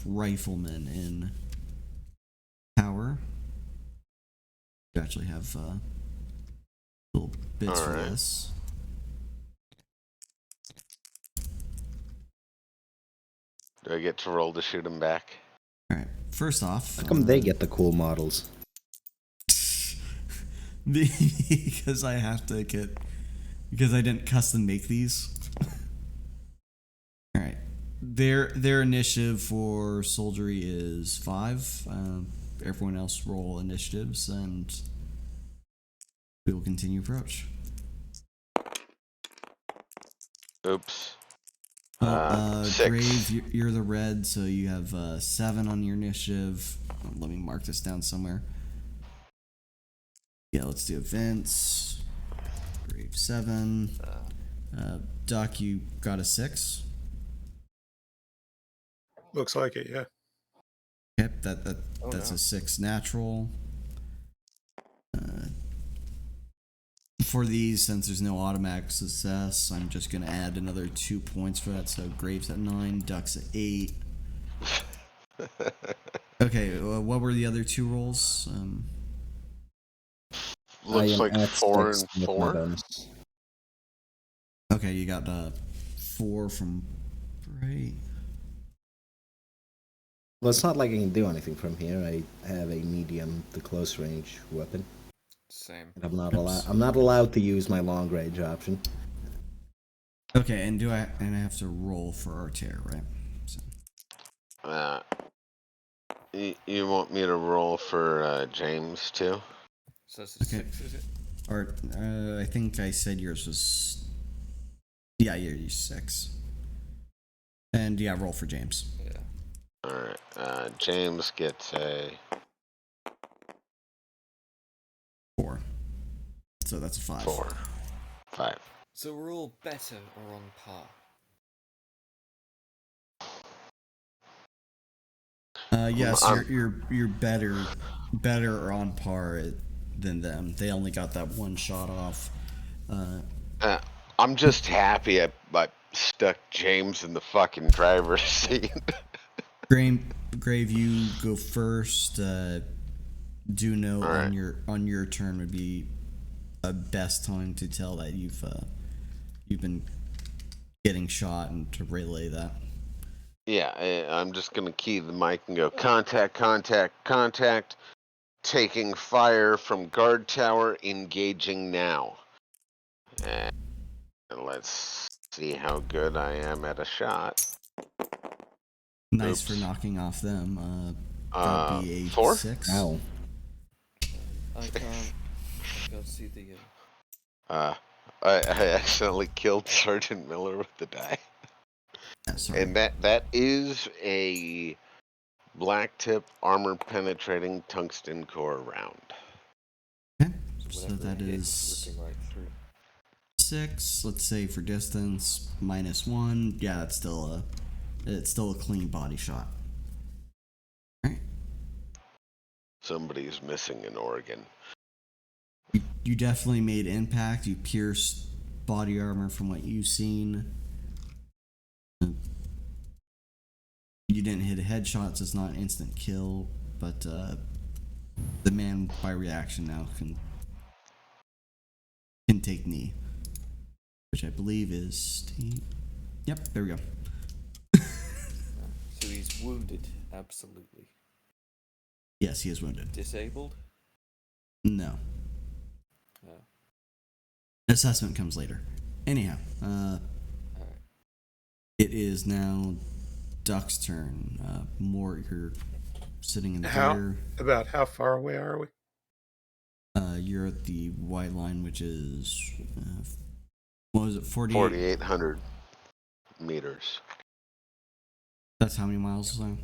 rifleman in power. You actually have little bits for this. Do I get to roll to shoot him back? All right. First off, How come they get the cool models? because I didn't custom make these. All right. Their initiative for soldiery is 5. Everyone else roll initiatives, and we will continue approach. Oops. 6. Grave, you're the red, so you have 7 on your initiative. Let me mark this down somewhere. Yeah, let's do events. Grave 7. Duck, you got a 6. Looks like it, yeah. Yep, that's a 6 natural. For these, since there's no automatic success, I'm just gonna add another 2 points for that. So Graves at 9, Ducks at 8. Okay, what were the other 2 rolls? Looks like 4 and 4. Okay, you got 4 from Bright. Well, it's not like I can do anything from here. I have a medium to close range weapon. Same. And I'm not allowed to use my long range option. Okay, and I have to roll for Arter, right? So. You want me to roll for James too? So it's a Okay. 6, is it? Or I think I said yours was. Yeah, you're 6. And yeah, roll for James. Yeah. All right. James gets a 4. So that's a 5. 4, 5. So we're all better or on par? Yes, you're better or on par than them. They only got that one shot off. I'm just happy I stuck James in the fucking driver's seat. Grave, you go first. Do know All right. on your turn would be a best time to tell that you've been getting shot and to relay that. Yeah, I'm just gonna key the mic and go contact, contact, contact. Taking fire from guard tower, engaging now. And let's see how good I am at a shot. Nice Oops. for knocking off them. That would be a 4? 6. Ow. I can't see the. I accidentally killed Sergeant Miller with the die. Yeah, sorry. And that is a black tip armor penetrating tungsten core round. Okay. So So whatever that it hits, is ripping right through. 6. Let's say for distance -1. Yeah, it's still a clean body shot. All right. Somebody's missing an organ. You definitely made impact. You pierced body armor from what you've seen. You didn't hit a headshot, so it's not an instant kill. But the man by reaction now can take knee, which I believe is. Yep, there we go. So he's wounded, absolutely. Yes, he is wounded. Disabled? No. Oh. Assessment comes later. Anyhow, Alright. it is now Duck's turn. Mort, you're sitting in the rear. About how far away are we? You're at the white line, which is what was it? 4,800 meters. That's how many miles is that?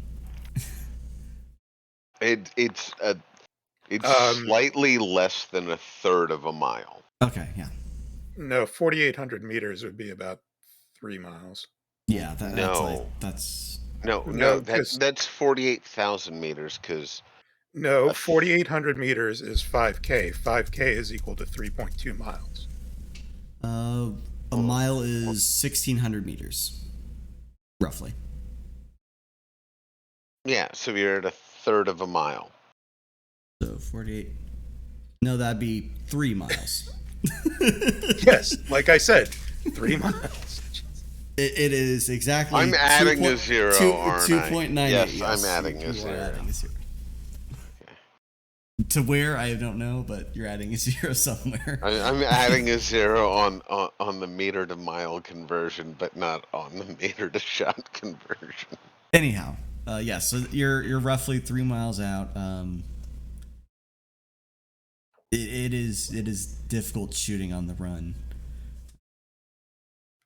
It's Um, slightly less than a third of a mile. Okay, yeah, No, 4,800 meters would be about 3 miles. yeah. No. That's No, No, because that's 48,000 meters. Because no, 4,800 meters is 5K. 5K is equal to 3.2 miles. a mile is 1,600 meters, roughly. yeah, so you're at a third of a mile. So 48. No, that'd be 3 miles. Yes, like I said, 3 miles. It is exactly. I'm adding a zero, aren't I? 2.98. Yes, I'm adding a you are zero. adding a 0. To where I don't know, but you're adding a 0 somewhere. I'm adding a 0 on the meter to mile conversion, but not on the meter to shot conversion. Anyhow, yeah. So you're roughly 3 miles out. It is difficult shooting on the run.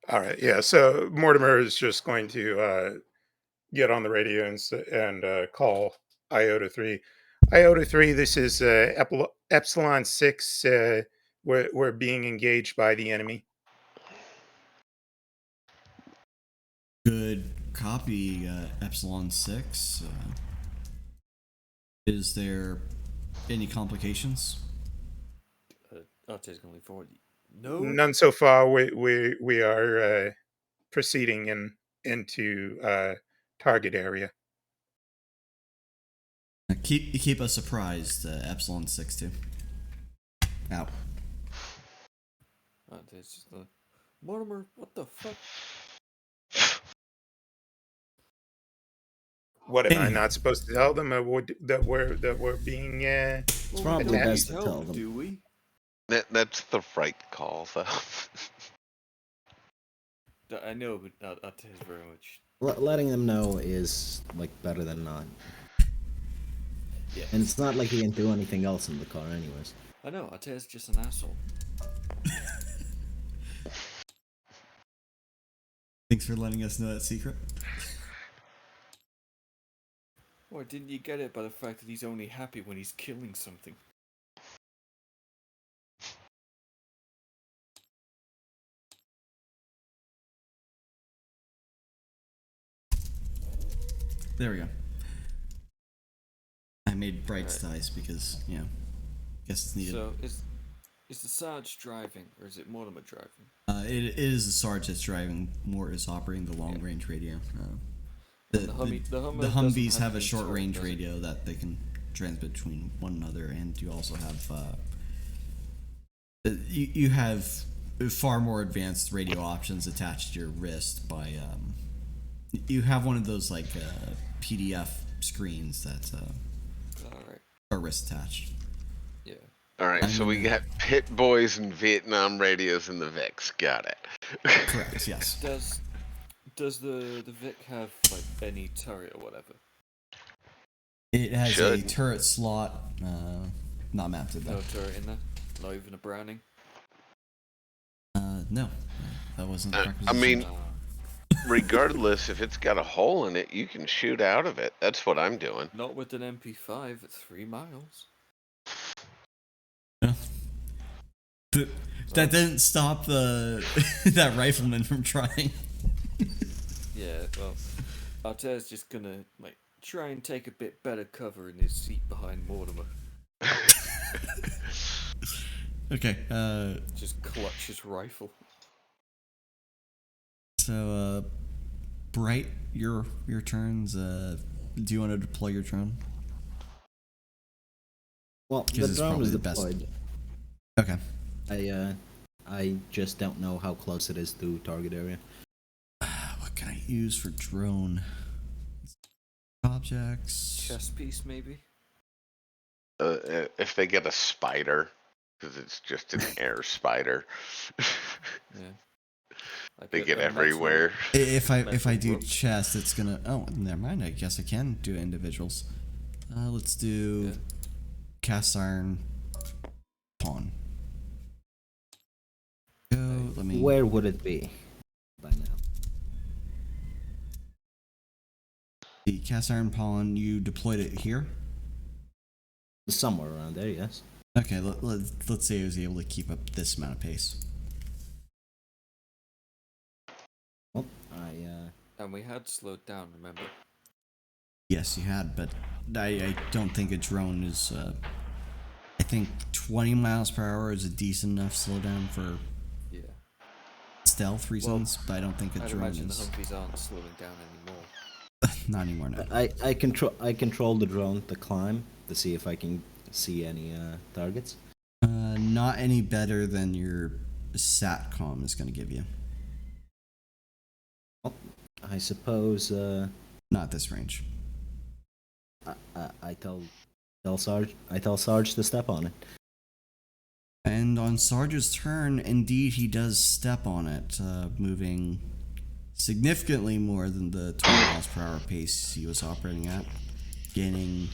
All right, yeah. So Mortimer is just going to get on the radio and call Iota 3. Iota 3, this is Epsilon 6. We're being engaged by the enemy. Good copy, Epsilon 6. Is there any complications? Archer's going forward. No? None so far. We are proceeding into target area. Keep us surprised, Epsilon 6 too. Out. Archer's just like, Mortimer, what the fuck? What am I Anyway. not supposed to tell them that we're being? It's Well, probably Attack. best to tell them. Do we? That's the right call, though. I know, but that is very much. Letting them know is like better than not. Yeah. And it's not like he can do anything else in the car, anyways. I know. Artea's just an asshole. Thanks for letting us know that secret. Or didn't you get it by the fact that he's only happy when he's killing something? There we go. I made bright Alright. dice because, you know, guess it's needed. So is the Sarge driving, or is it Mortimer driving? It is the Sarge that's driving. Mort is operating the long range radio. The Hummer the doesn't Humvees have a any short turret, range does it? radio that they can transmit between one another, and you also have you have far more advanced radio options attached to your wrist by you have one of those like PDF screens that Alright. are wrist attached. Yeah. All right, so we got Pit Boys and Vietnam radios in the VIX. Got it. Correct. Yes. Does the Vic have like any turret or whatever? It has a Should. turret slot, not mounted though. No turret in there? Not even a Browning? No, that wasn't. I requisition. mean, regardless, if it's got a hole in it, you can shoot out of it. That's what I'm doing. Not with an MP5 at 3 miles. Yeah. That didn't stop the that rifleman from trying. Yeah, well, Artea's just gonna like try and take a bit better cover in his seat behind Mortimer. Okay. Just clutch his rifle. So, Bright, your turns. Do you want to deploy your drone? Well, Because the it's drone probably is the best. deployed. Okay. I just don't know how close it is to target area. What can I use for drone? Objects. Chess piece, maybe? If they get a spider, because it's just an air spider, Yeah. Like they a get metal- everywhere. If I do rope. chest, it's gonna. Oh, never mind. I guess I can do individuals. Let's do Yeah. cast iron pawn. Go. Let me. Where would it be by now? The cast iron pawn. You deployed it here. Somewhere around there, yes. Okay. Let's say I was able to keep up this amount of pace. Well, And we had slowed down, remember? Yes, you had, but I don't think a drone is. I think 20 miles per hour is a decent enough slowdown for Yeah. stealth reasons, but I don't think a I'd drone imagine the is. Humvees aren't slowing down anymore. Not anymore, no. I control the drone to climb to see if I can see any targets. Not any better than your SATCOM is going to give you. Well, I suppose Not this range. I tell Sarge to step on it. And on Sarge's turn, indeed, he does step on it, moving significantly more than the 20 miles per hour pace he was operating at, gaining.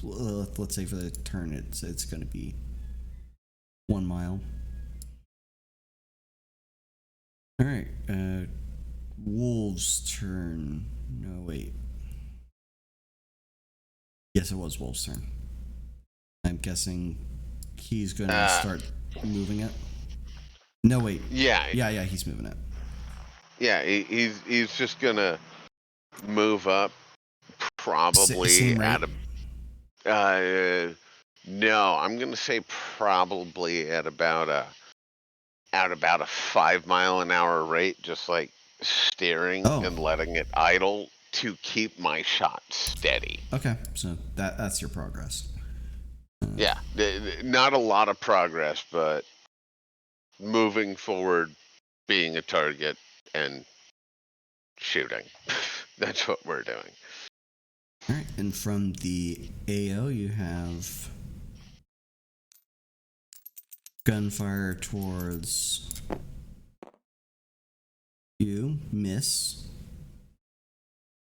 Let's say for the turn, it's going to be 1 mile. All right, Wolf's turn. No, wait. Yes, it was Wolf's turn. I'm guessing he's going to start moving it. No, wait. Yeah, Yeah, he's moving it. yeah. He's just gonna move up, probably Same at rate? a. No, I'm gonna say probably at about a 5 mile an hour rate, just like steering Oh. and letting it idle to keep my shot steady. Okay, so that's your progress. Yeah, not a lot of progress, but moving forward, being a target and shooting. That's what we're doing. All right, and from the AO, you have gunfire towards you, miss.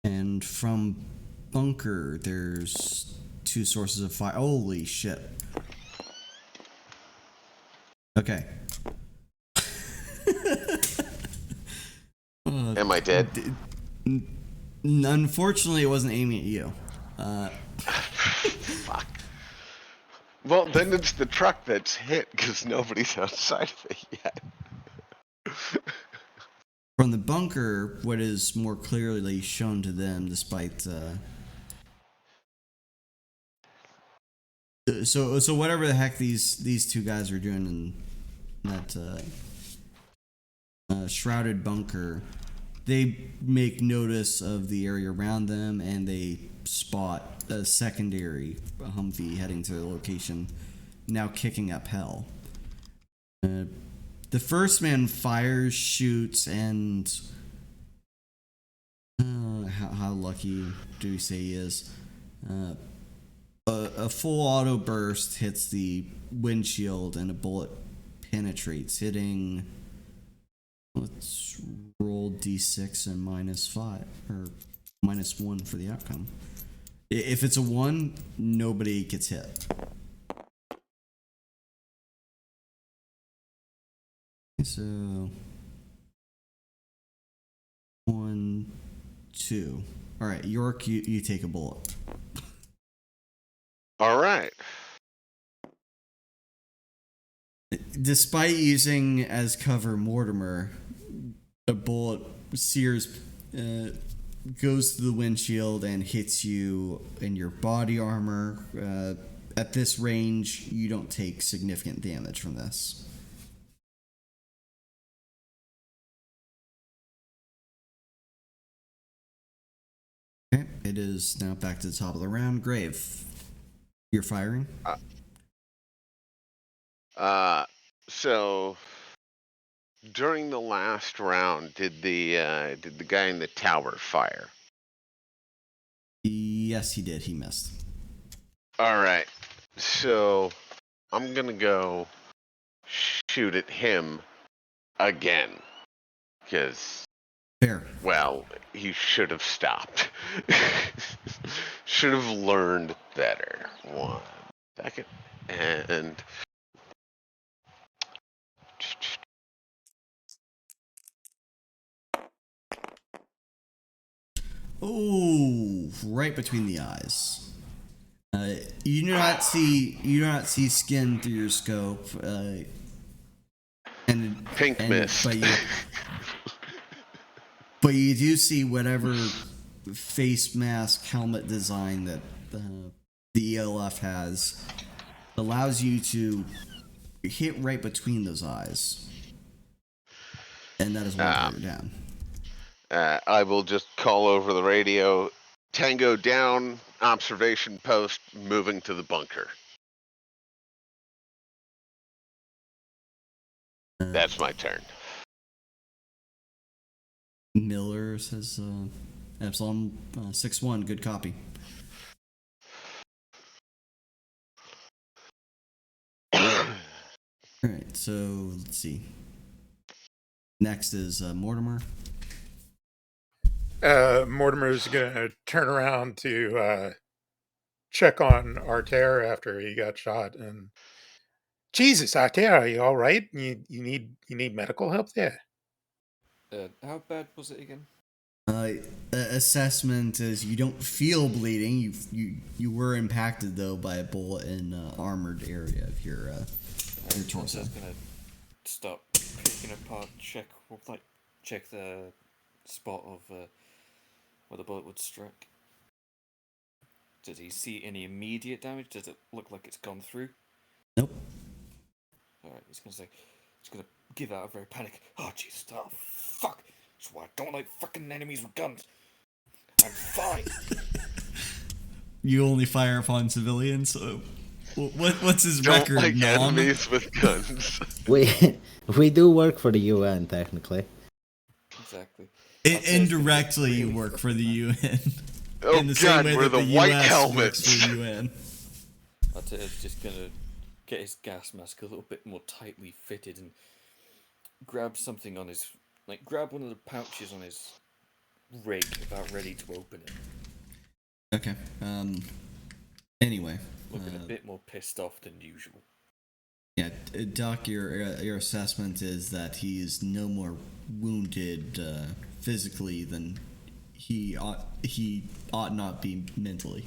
And from bunker, there's 2 sources of fire. Holy shit. Okay. Am I dead? Unfortunately, it wasn't aiming at you. Fuck. Well, then it's the truck that's hit because nobody's outside of it yet. From the bunker, what is more clearly shown to them, despite so whatever the heck these 2 guys are doing in that shrouded bunker, they make notice of the area around them, and they spot a secondary Humvee heading to the location, now kicking up hell. The first man fires, shoots, and how lucky do we say he is? A full auto burst hits the windshield, and a bullet penetrates, hitting. Let's roll d6 and -5 or -1 for the outcome. If it's a 1, nobody gets hit. So 1, 2. All right, York, you take a bullet. All right. Despite using as cover Mortimer, a bullet sears, goes through the windshield and hits you in your body armor. At this range, you don't take significant damage from this. Okay, it is now back to the top of the round. Grave, you're firing. So during the last round, did the guy in the tower fire? Yes, he did. He missed. All right. So I'm gonna go shoot at him again, because Fair. well, he should have stopped. Should have learned better. 1 second, and Oh, right between the eyes. You do not see skin through your scope. Pink mist. But you do see whatever face mask helmet design that the ELF has allows you to hit right between those eyes, and that is one target down. I will just call over the radio. Tango down, observation post, moving to the bunker. That's my turn. Miller says, Epsilon 6-1, good copy. Alright, so let's see. Next is Mortimer. Mortimer's gonna turn around to check on Arter after he got shot, and Jesus, Arter, are you all right? You need medical help there? How bad was it again? Assessment is you don't feel bleeding. You were impacted though by a bullet in armored area of your torso. I was gonna stop picking apart, check the spot of where the bullet would strike. Does he see any immediate damage? Does it look like it's gone through? Nope. Alright, he's gonna give out a very panic. Oh Jesus! Oh fuck! That's why I don't like fucking enemies with guns. I'm fine. You only fire upon civilians. So what's his Don't record? like Nom? enemies with guns. We do work for the UN technically. Exactly. Indirectly, you work for the UN. Oh In the same God, way we're that the white US helmets. works for the UN. I'd say it's just gonna get his gas mask a little bit more tightly fitted and grab something on his, grab one of the pouches on his rig, about ready to open it. Okay. Anyway. Looking a bit more pissed off than usual. Yeah, Doc, your assessment is that he is no more wounded physically than he ought not be mentally.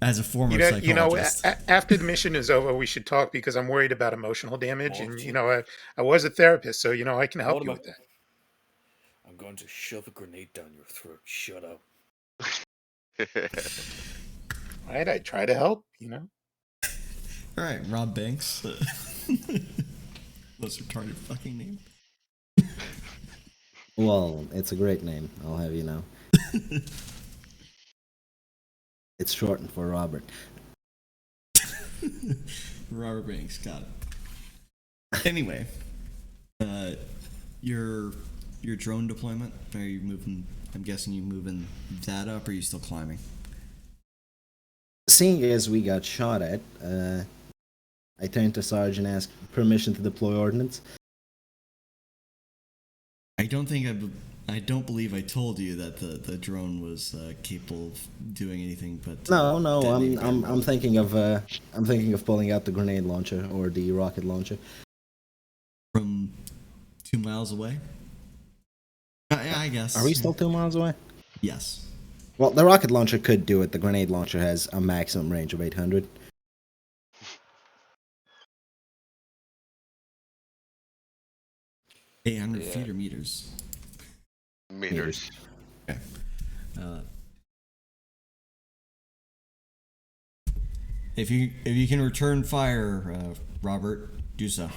As a former psychologist. After the mission is over, we should talk because I'm worried about emotional damage. And, I was a therapist, so, I can help you with that. I'm going to shove a grenade down your throat. Shut up. All right, I try to help, All right, Rob Banks. Most retarded fucking name. Well, it's a great name, I'll have you know. It's shortened for Robert. Robert Banks, got it. Anyway, your drone deployment. Are you moving? I'm guessing you moving that up, or are you still climbing? Seeing as we got shot at, I turned to Sarge and asked permission to deploy ordnance. I don't believe I told you that the drone was capable of doing anything but. No, I'm thinking of pulling out the grenade launcher or the rocket launcher. From 2 miles away. I guess. Are we still 2 miles away? Yes. Well, the rocket launcher could do it. The grenade launcher has a maximum range of 800. Yeah. Feet or meters? Meters. Okay. If you can return fire, Robert, do so.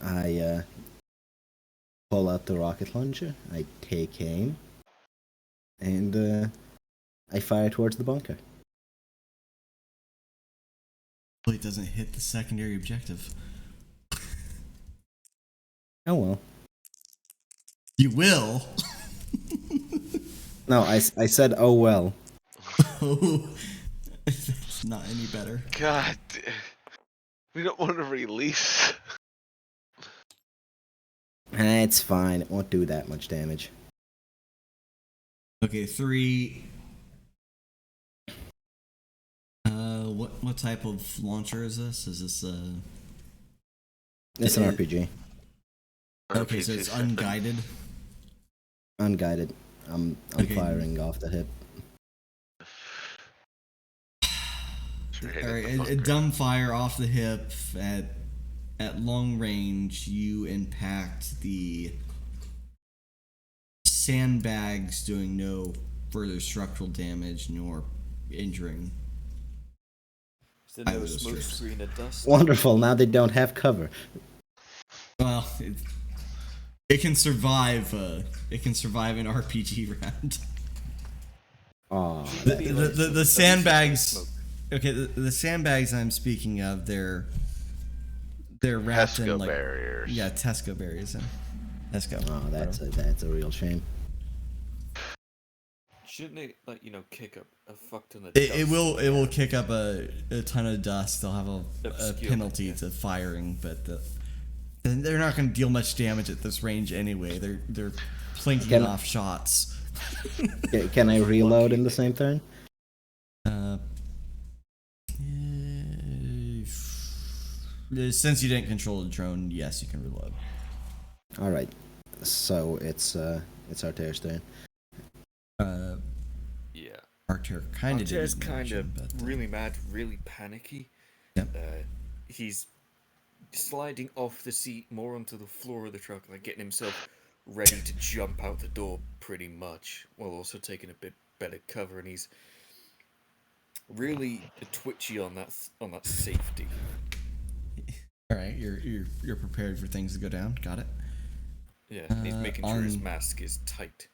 I pull out the rocket launcher. I take aim, and I fire towards the bunker. It doesn't hit the secondary objective. Oh well. You will. No, I said oh well. Oh, that's not any better. God, we don't want to release. It's fine. It won't do that much damage. Okay, 3. What type of launcher is this? Is this It's an RPG. Okay, so it's unguided. Unguided. I'm Okay. firing off the hip. Alright, a dumb fire off the hip at long range. You impact the sandbags, doing no further structural damage nor injuring. Is there no smoke screen of dust? Wonderful. Now they don't have cover. Well, it can survive. It can survive an RPG round. Aw. The sandbags. Okay, the sandbags I'm speaking of, they're wrapped in Tesco barriers. Yeah, Tesco barriers. Tesco. Oh, that's a real shame. Shouldn't it, kick up a fuck ton of It dust? will kick up a ton of dust. They'll have a Obscure, penalty yeah. to firing, but they're not going to deal much damage at this range anyway. They're plinking off shots. Can I reload in the same turn? Since you didn't control the drone, yes, you can reload. All right. So it's Arter's turn. Yeah. Arter kind of Arter's kind of really mad, really panicky. Yep. He's sliding off the seat more onto the floor of the truck, getting himself ready to jump out the door pretty much, while also taking a bit better cover, and he's really twitchy on that safety. All right, you're prepared for things to go down. Got it. Yeah, he's making sure his mask is tight.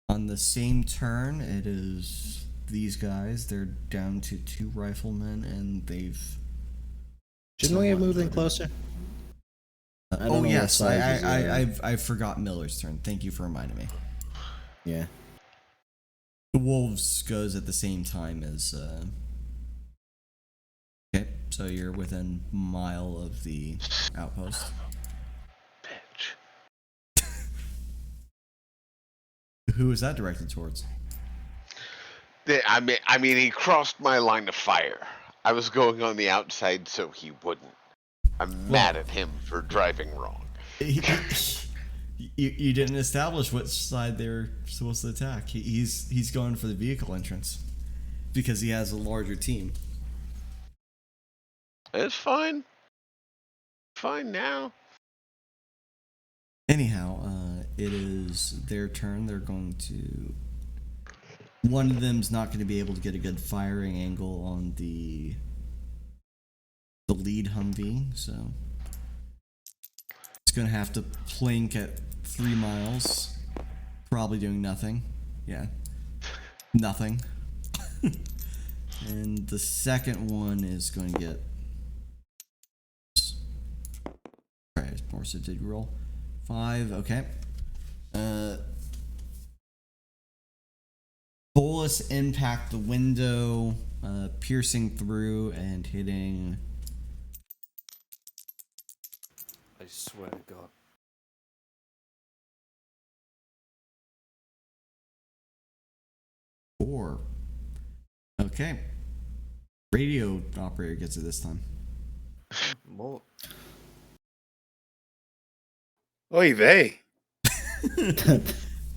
On the same turn, it is these guys. They're down to 2 riflemen, and they've. Shouldn't we have moved in closer? I don't Oh know yes, what size is, I forgot Miller's turn. Thank you for reminding me. yeah. The wolves goes at the same time as. Okay, so you're within a mile of the outpost. Bitch. Who is that directed towards? I mean, he crossed my line of fire. I was going on the outside so he wouldn't. I'm mad at him for driving wrong. You didn't establish which side they're supposed to attack. He's going for the vehicle entrance because he has a larger team. It's fine. Fine now. Anyhow, it is their turn. They're going to. One of them's not going to be able to get a good firing angle on the lead Humvee, so it's going to have to plink at 3 miles, probably doing nothing. Yeah, nothing. And the second one is going to get. Alright, Morse did roll 5. Okay. Bolus impact the window, piercing through and hitting. I swear to God. Four. Okay. Radio operator gets it this time. More. Oy vey.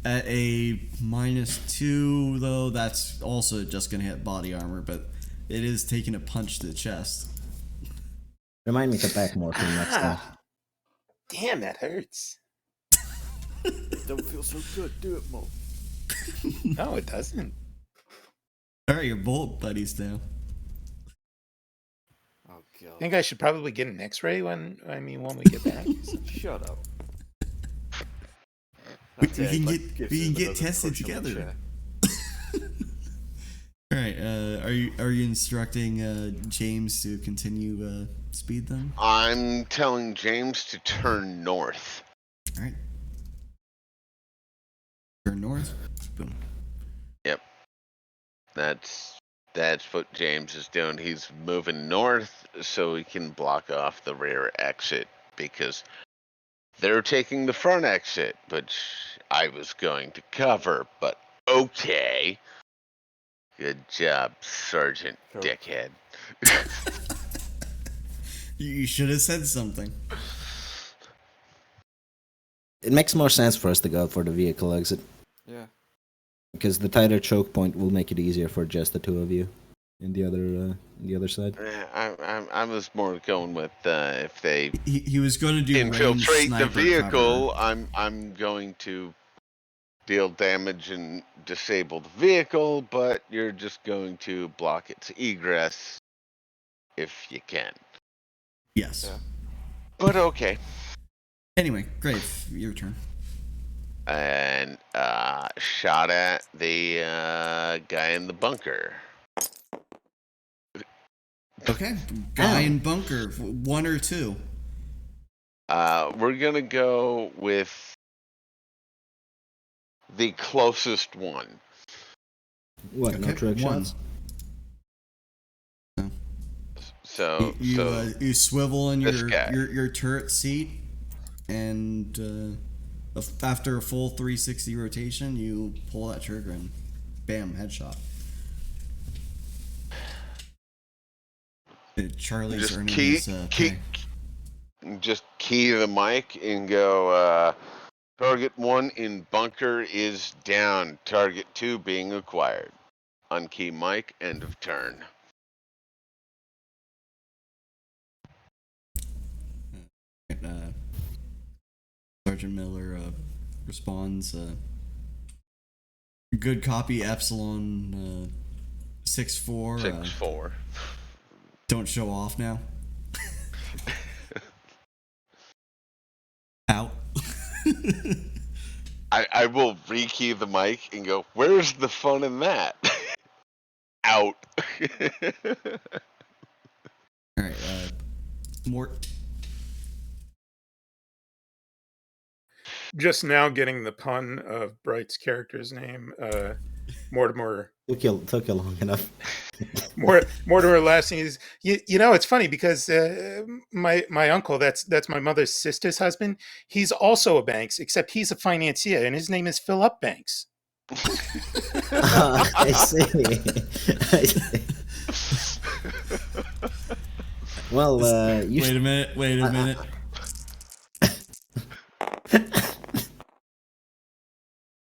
At a -2, though, that's also just going to hit body armor, but it is taking a punch to the chest. Remind me to pack more for next time. Damn, that hurts. Don't feel so good, do it, Mo. No, it doesn't. Alright, your bullet buddies now. Oh God. I think I should probably get an X-ray when we get back. Shut up. We can get tested together. Alright, are you instructing James to continue speed then? I'm telling James to turn north. Alright. Turn north. Boom. Yep. That's what James is doing. He's moving north so he can block off the rear exit because they're taking the front exit, which I was going to cover, but okay. Good job, Sergeant Cool. Dickhead. You should have said something. It makes more sense for us to go for the vehicle exit, Yeah. because the tighter choke point will make it easier for just the two of you in the other side. I was more going with if they He was going to do ranged infiltrate the sniper vehicle, cover. I'm going to deal damage and disable the vehicle, but you're just going to block its egress if you can. Yes. Yeah. But okay. Anyway, Grave, your turn. And shot at the guy in the bunker. Okay, guy in bunker, 1 or 2. We're gonna go with the closest one. What? No Okay, trick 1. shots? So You swivel in this guy. your turret seat, and after a full 360 rotation, you pull that trigger and bam, headshot. Charlie's Just earning key, his key, pay. just key the mic and go. Target 1 in bunker is down. Target 2 being acquired. Unkey mic. End of turn. Sergeant Miller responds. Good copy, Epsilon 6-4. 6-4. Don't show off now. Out. I will rekey the mic and go, where's the fun in that? Out. Alright, Mort. just now getting the pun of Bright's character's name, Mortimer. Took you long enough. Mortimer Lasting is, it's funny because my uncle, that's my mother's sister's husband. He's also a Banks, except he's a financier, and his name is Philip Banks. I see. I see. Well, Wait a minute.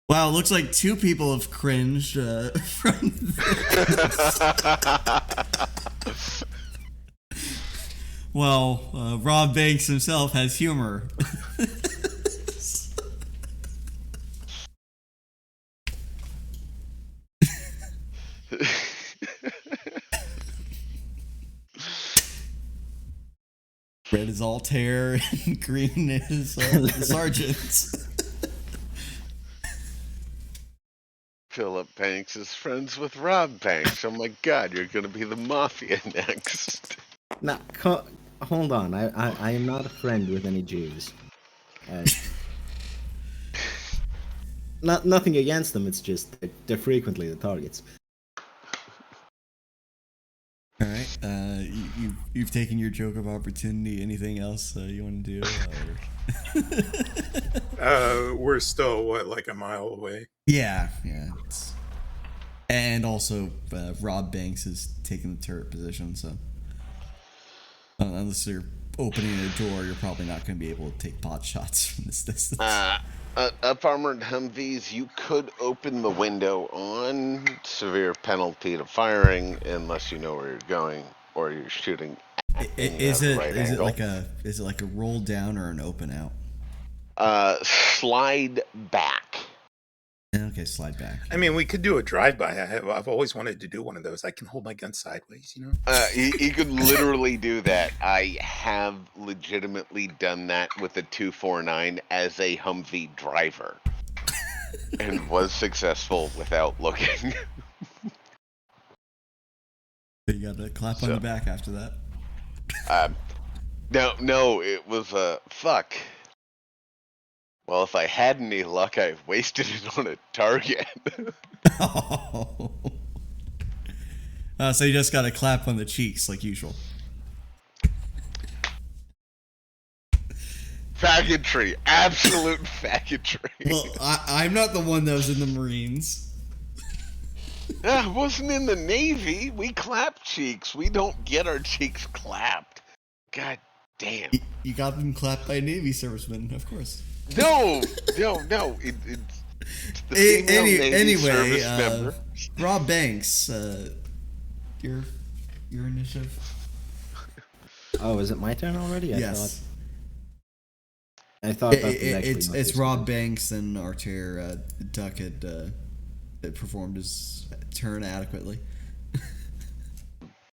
Wow, looks like two people have cringed from this. Well, Rob Banks himself has humor. Red is Altair and green is Sergeant. Philip Banks is friends with Rob Banks. Oh my God, you're gonna be the mafia next. Now, hold on. I am not a friend with any Jews. Nothing against them. It's just they're frequently the targets. All right. You've taken your joke of opportunity. Anything else you want to do? We're still like a mile away. Yeah. And also, Rob Banks is taking the turret position, so unless you're opening a door, you're probably not going to be able to take pot shots from this distance. Up armored Humvees, you could open the window on severe penalty to firing unless you know where you're going or you're shooting. Is it like a roll down or an open out? Slide back. Okay, slide back. I mean, we could do a drive-by. I've always wanted to do one of those. I can hold my gun sideways, You could literally do that. I have legitimately done that with a 249 as a Humvee driver. And was successful without looking. You got to clap on the back after that. No, it was fuck. Well, if I had any luck, I wasted it on a target. Oh. So you just got to clap on the cheeks like usual. Faggotry. Absolute faggotry. Well, I'm not the one that was in the Marines. I wasn't in the Navy. We clap cheeks. We don't get our cheeks clapped. God damn. You got them clapped by Navy servicemen, of course. No. It's the female Navy service member. Rob Banks, your initiative. Oh, is it my turn already? Yes. I thought that was actually it's Rob Banks and Artair. Duck had performed his turn adequately.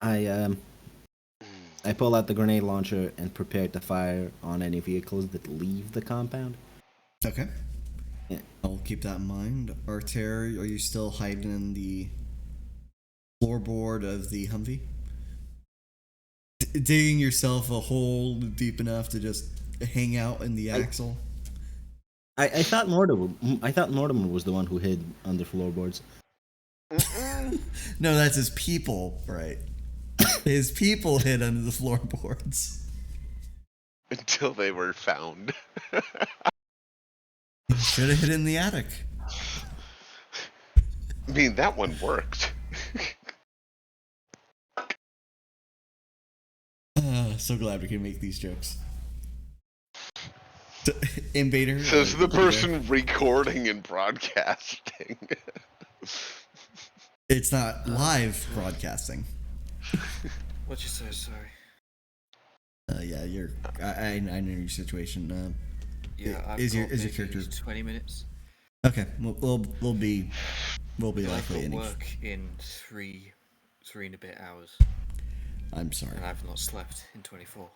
I pull out the grenade launcher and prepare to fire on any vehicles that leave the compound. Okay. Yeah. I'll keep that in mind. Artair, are you still hiding in the floorboard of the Humvee? Digging yourself a hole deep enough to just hang out in the axle? I thought Mortimer was the one who hid under floorboards. No, that's his people, right? His people hid under the floorboards. Until they were found. Should have hid in the attic. I mean, that one worked. So glad we can make these jokes. Invader. Says the person recording and broadcasting. It's not live broadcasting. What'd you say? Sorry. Yeah, I know your situation. Yeah, is your maybe character 20 minutes? Okay, we'll be likely I've got any. work in three and a bit hours. I'm sorry. And I've not slept in 24.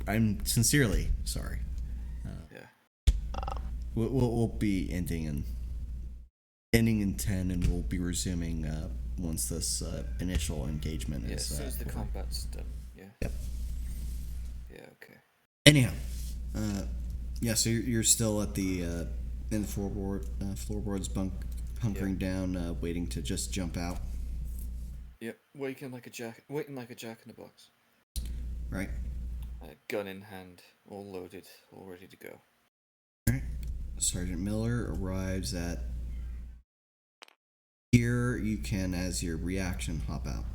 I'm sincerely sorry. Yeah. We'll be ending in 10, and we'll be resuming once this initial engagement is. As soon as the combat's done. Yeah. Yep. Yeah. Okay. Anyhow, Yeah, so you're still at the in the floorboards hunkering down, waiting to just jump out. Yep, waiting like a jack in the box. Right. Gun in hand, all loaded, all ready to go. All right. Sergeant Miller arrives at here. You can, as your reaction, hop out.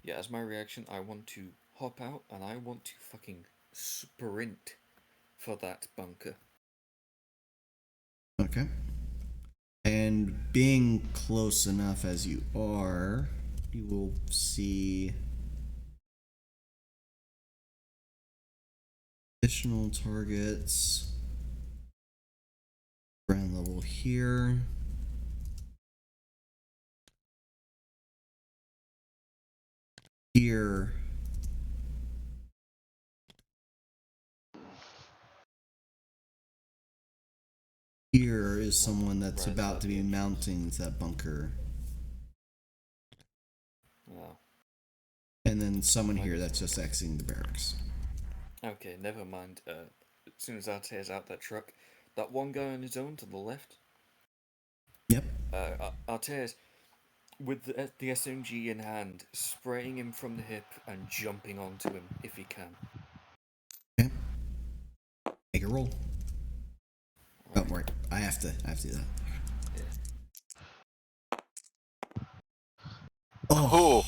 Yeah, as my reaction, I want to hop out and I want to fucking sprint for that bunker. Okay. And being close enough as you are, you will see additional targets. Ground level here. Here. Here is someone that's about to be mounting that bunker. Wow. And then someone here that's just exiting the barracks. Okay, never mind. As soon as Artea's out that truck, that one guy on his own to the left. Yep. Artea's with the SMG in hand, spraying him from the hip and jumping onto him if he can. Okay. Make a roll. Oh, right. I have to do that. Yeah. Oh.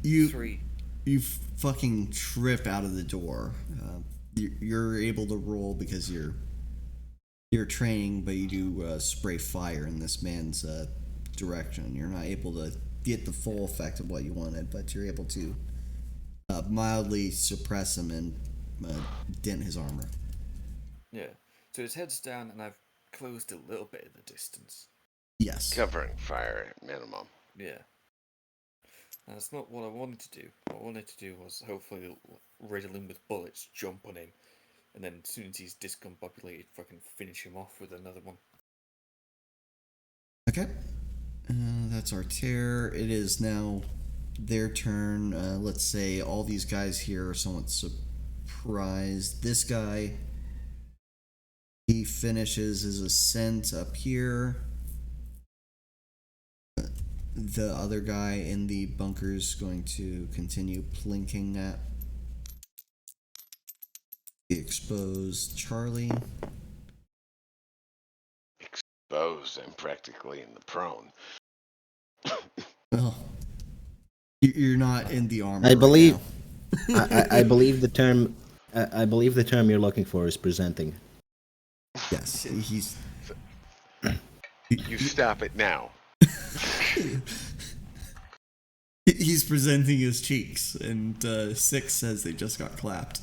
You 3. You fucking trip out of the door. You're able to roll because you're training, but you do spray fire in this man's direction. You're not able to get the full effect of what you wanted, but you're able to mildly suppress him and dent his armor. Yeah. So his head's down, and I've closed a little bit of the distance. Yes. Covering fire at minimum. Yeah. That's not what I wanted to do. What I wanted to do was hopefully riddle him with bullets, jump on him, and then as soon as he's discombobulated, fucking finish him off with another one. Okay. That's our tear. It is now their turn. Let's say all these guys here are somewhat surprised. This guy, he finishes his ascent up here. The other guy in the bunker is going to continue plinking at the exposed Charlie. Exposed and practically in the prone. Well, you're not in the armor. I believe. Right now. I believe the term. I believe the term you're looking for is presenting. Yes, he's. You stop it now. He's presenting his cheeks, and 6 says they just got clapped.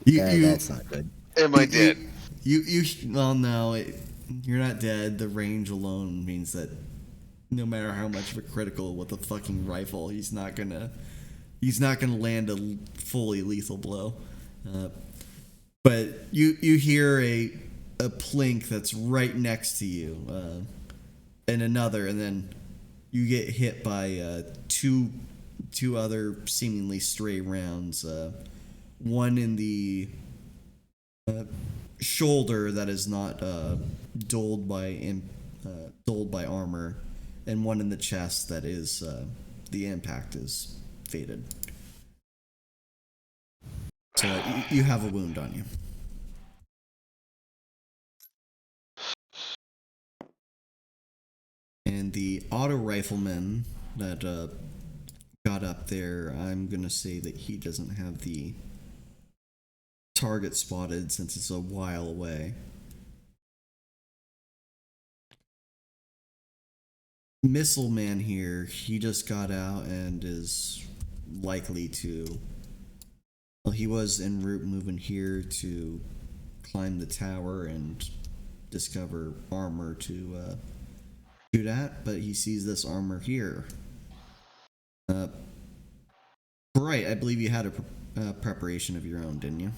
That's not good. Am I dead? Well, no, you're not dead. The range alone means that no matter how much of a critical with a fucking rifle, he's not gonna land a fully lethal blow. But you hear a plink that's right next to you, and another, and then you get hit by two other seemingly stray rounds. One in the shoulder that is not dulled by armor, and one in the chest that is the impact is faded. So you have a wound on you. And the auto rifleman that got up there, I'm gonna say that he doesn't have the target spotted since it's a while away. Missile man here, he just got out and is likely to. Well, he was en route moving here to climb the tower and discover armor to shoot at, but he sees this armor here. Right, I believe you had a preparation of your own, didn't you?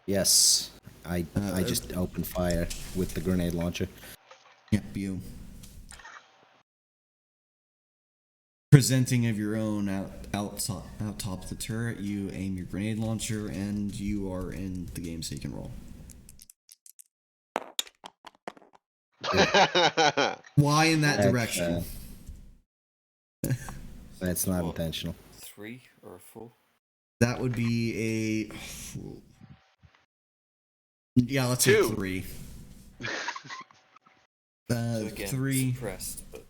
Yes, I just opened fire with the grenade launcher. Yep, you. presenting of your own out top of the turret, you aim your grenade launcher, and you are in the game, so you can roll. Why in that direction? That's not intentional. 3 or a 4? That would be a... Yeah, let's say 3. So again, 3. suppressed, but...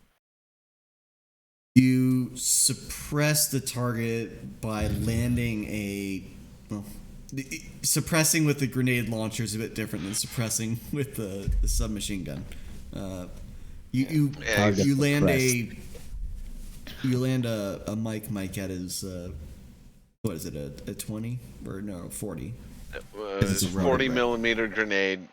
You suppress the target by landing a... Well, suppressing with the grenade launcher is a bit different than suppressing with the submachine gun. You land a Mike at his what is it, a 20 or no 40? It's a 40 millimeter grenade,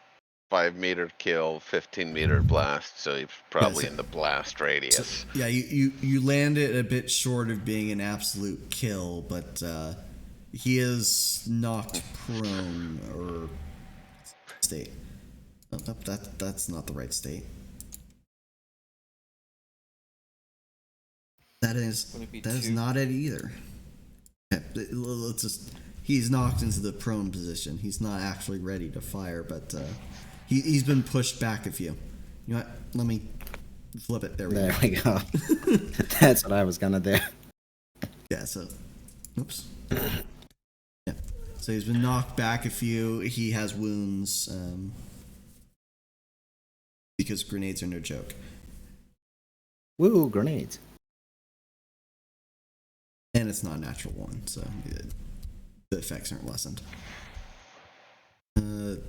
5 meter kill, 15 meter blast. So he's probably in the blast radius. So, yeah, you land it a bit short of being an absolute kill, but he is knocked prone or state. Oh, that's not the right state. That is not it either. Okay, let's just. He's knocked into the prone position. He's not actually ready to fire, but he's been pushed back a few. You know what? Let me flip it. There we go. That's what I was gonna do. Yeah. So, oops. Yeah. So he's been knocked back a few. He has wounds because grenades are no joke. Woo, grenades. And it's not a natural one, so the effects aren't lessened. Yep,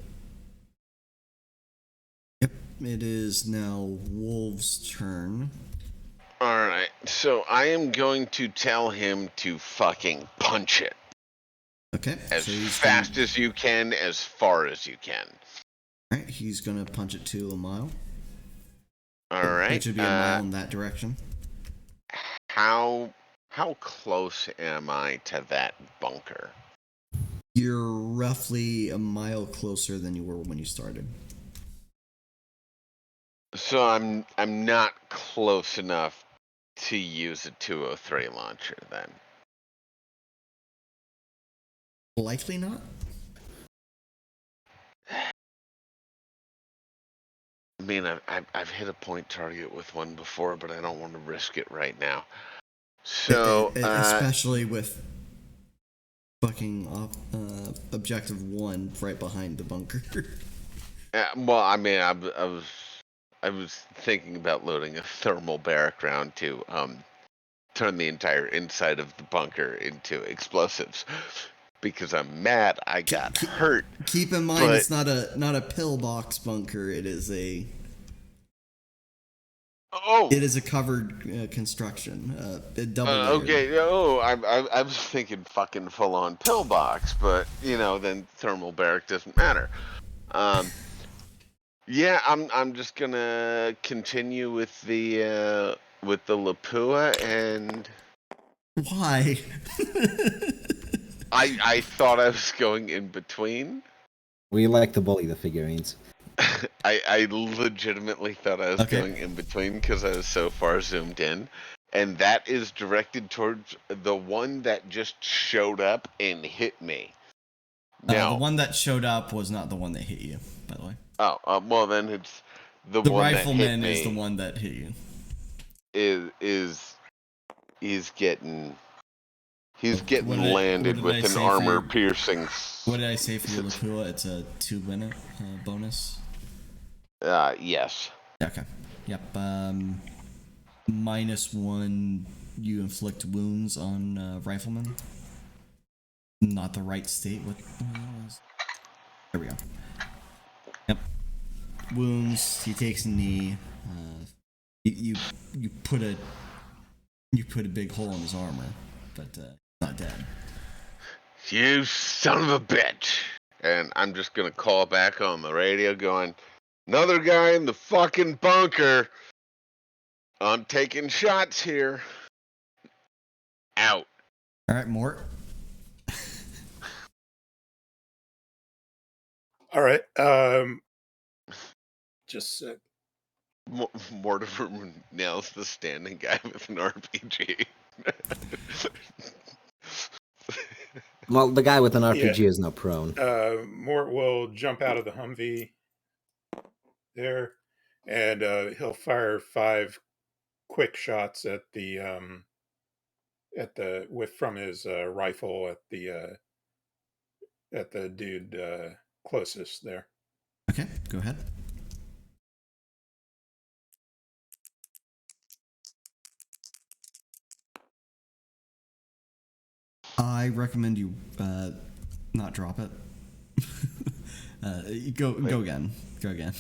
it is now Wolf's turn. Alright, so I am going to tell him to fucking punch it. Okay. As fast as you can, as far as you can. Alright, he's gonna punch it to a mile. Alright. It should be a mile in that direction. How close am I to that bunker? You're roughly a mile closer than you were when you started. So I'm not close enough to use a 203 launcher then. Likely not. I mean, I've hit a point target with one before, but I don't want to risk it right now. So especially with fucking objective 1 right behind the bunker. Well, I mean, I was thinking about loading a thermal barrack round to turn the entire inside of the bunker into explosives because I'm mad I got hurt. Keep in mind, it's not a pillbox bunker. It is a covered construction. Okay. I was thinking fucking full on pillbox, but then thermal barrack doesn't matter. Yeah, I'm just gonna continue with the Lapua and. Why? I thought I was going in between. We like to bully the figurines. I legitimately thought I was going in between because I was so far zoomed in. And that is directed towards the one that just showed up and hit me. Now, the one that showed up was not the one that hit you, by the way. Oh, well then it's the one rifleman that hit me is the one that hit you. He's getting landed with an armor piercing. What did I say for your Lapua? It's a 2-minute bonus. Yes. Okay. Yep. -1. You inflict wounds on rifleman. Not the right state. What was? There we go. Yep. Wounds. He takes a knee. You put a big hole in his armor, but not dead. You son of a bitch! And I'm just gonna call back on the radio, going, another guy in the fucking bunker. I'm taking shots here. Out. All right, Mort. All right. Just Mortimer nails the standing guy with an RPG. Well, the guy with an Yeah. RPG is now prone. Mort will jump out of the Humvee there, and he'll fire 5 quick shots at the from his rifle at the dude closest there. Okay, go ahead. I recommend you not drop it. Go again. Go again.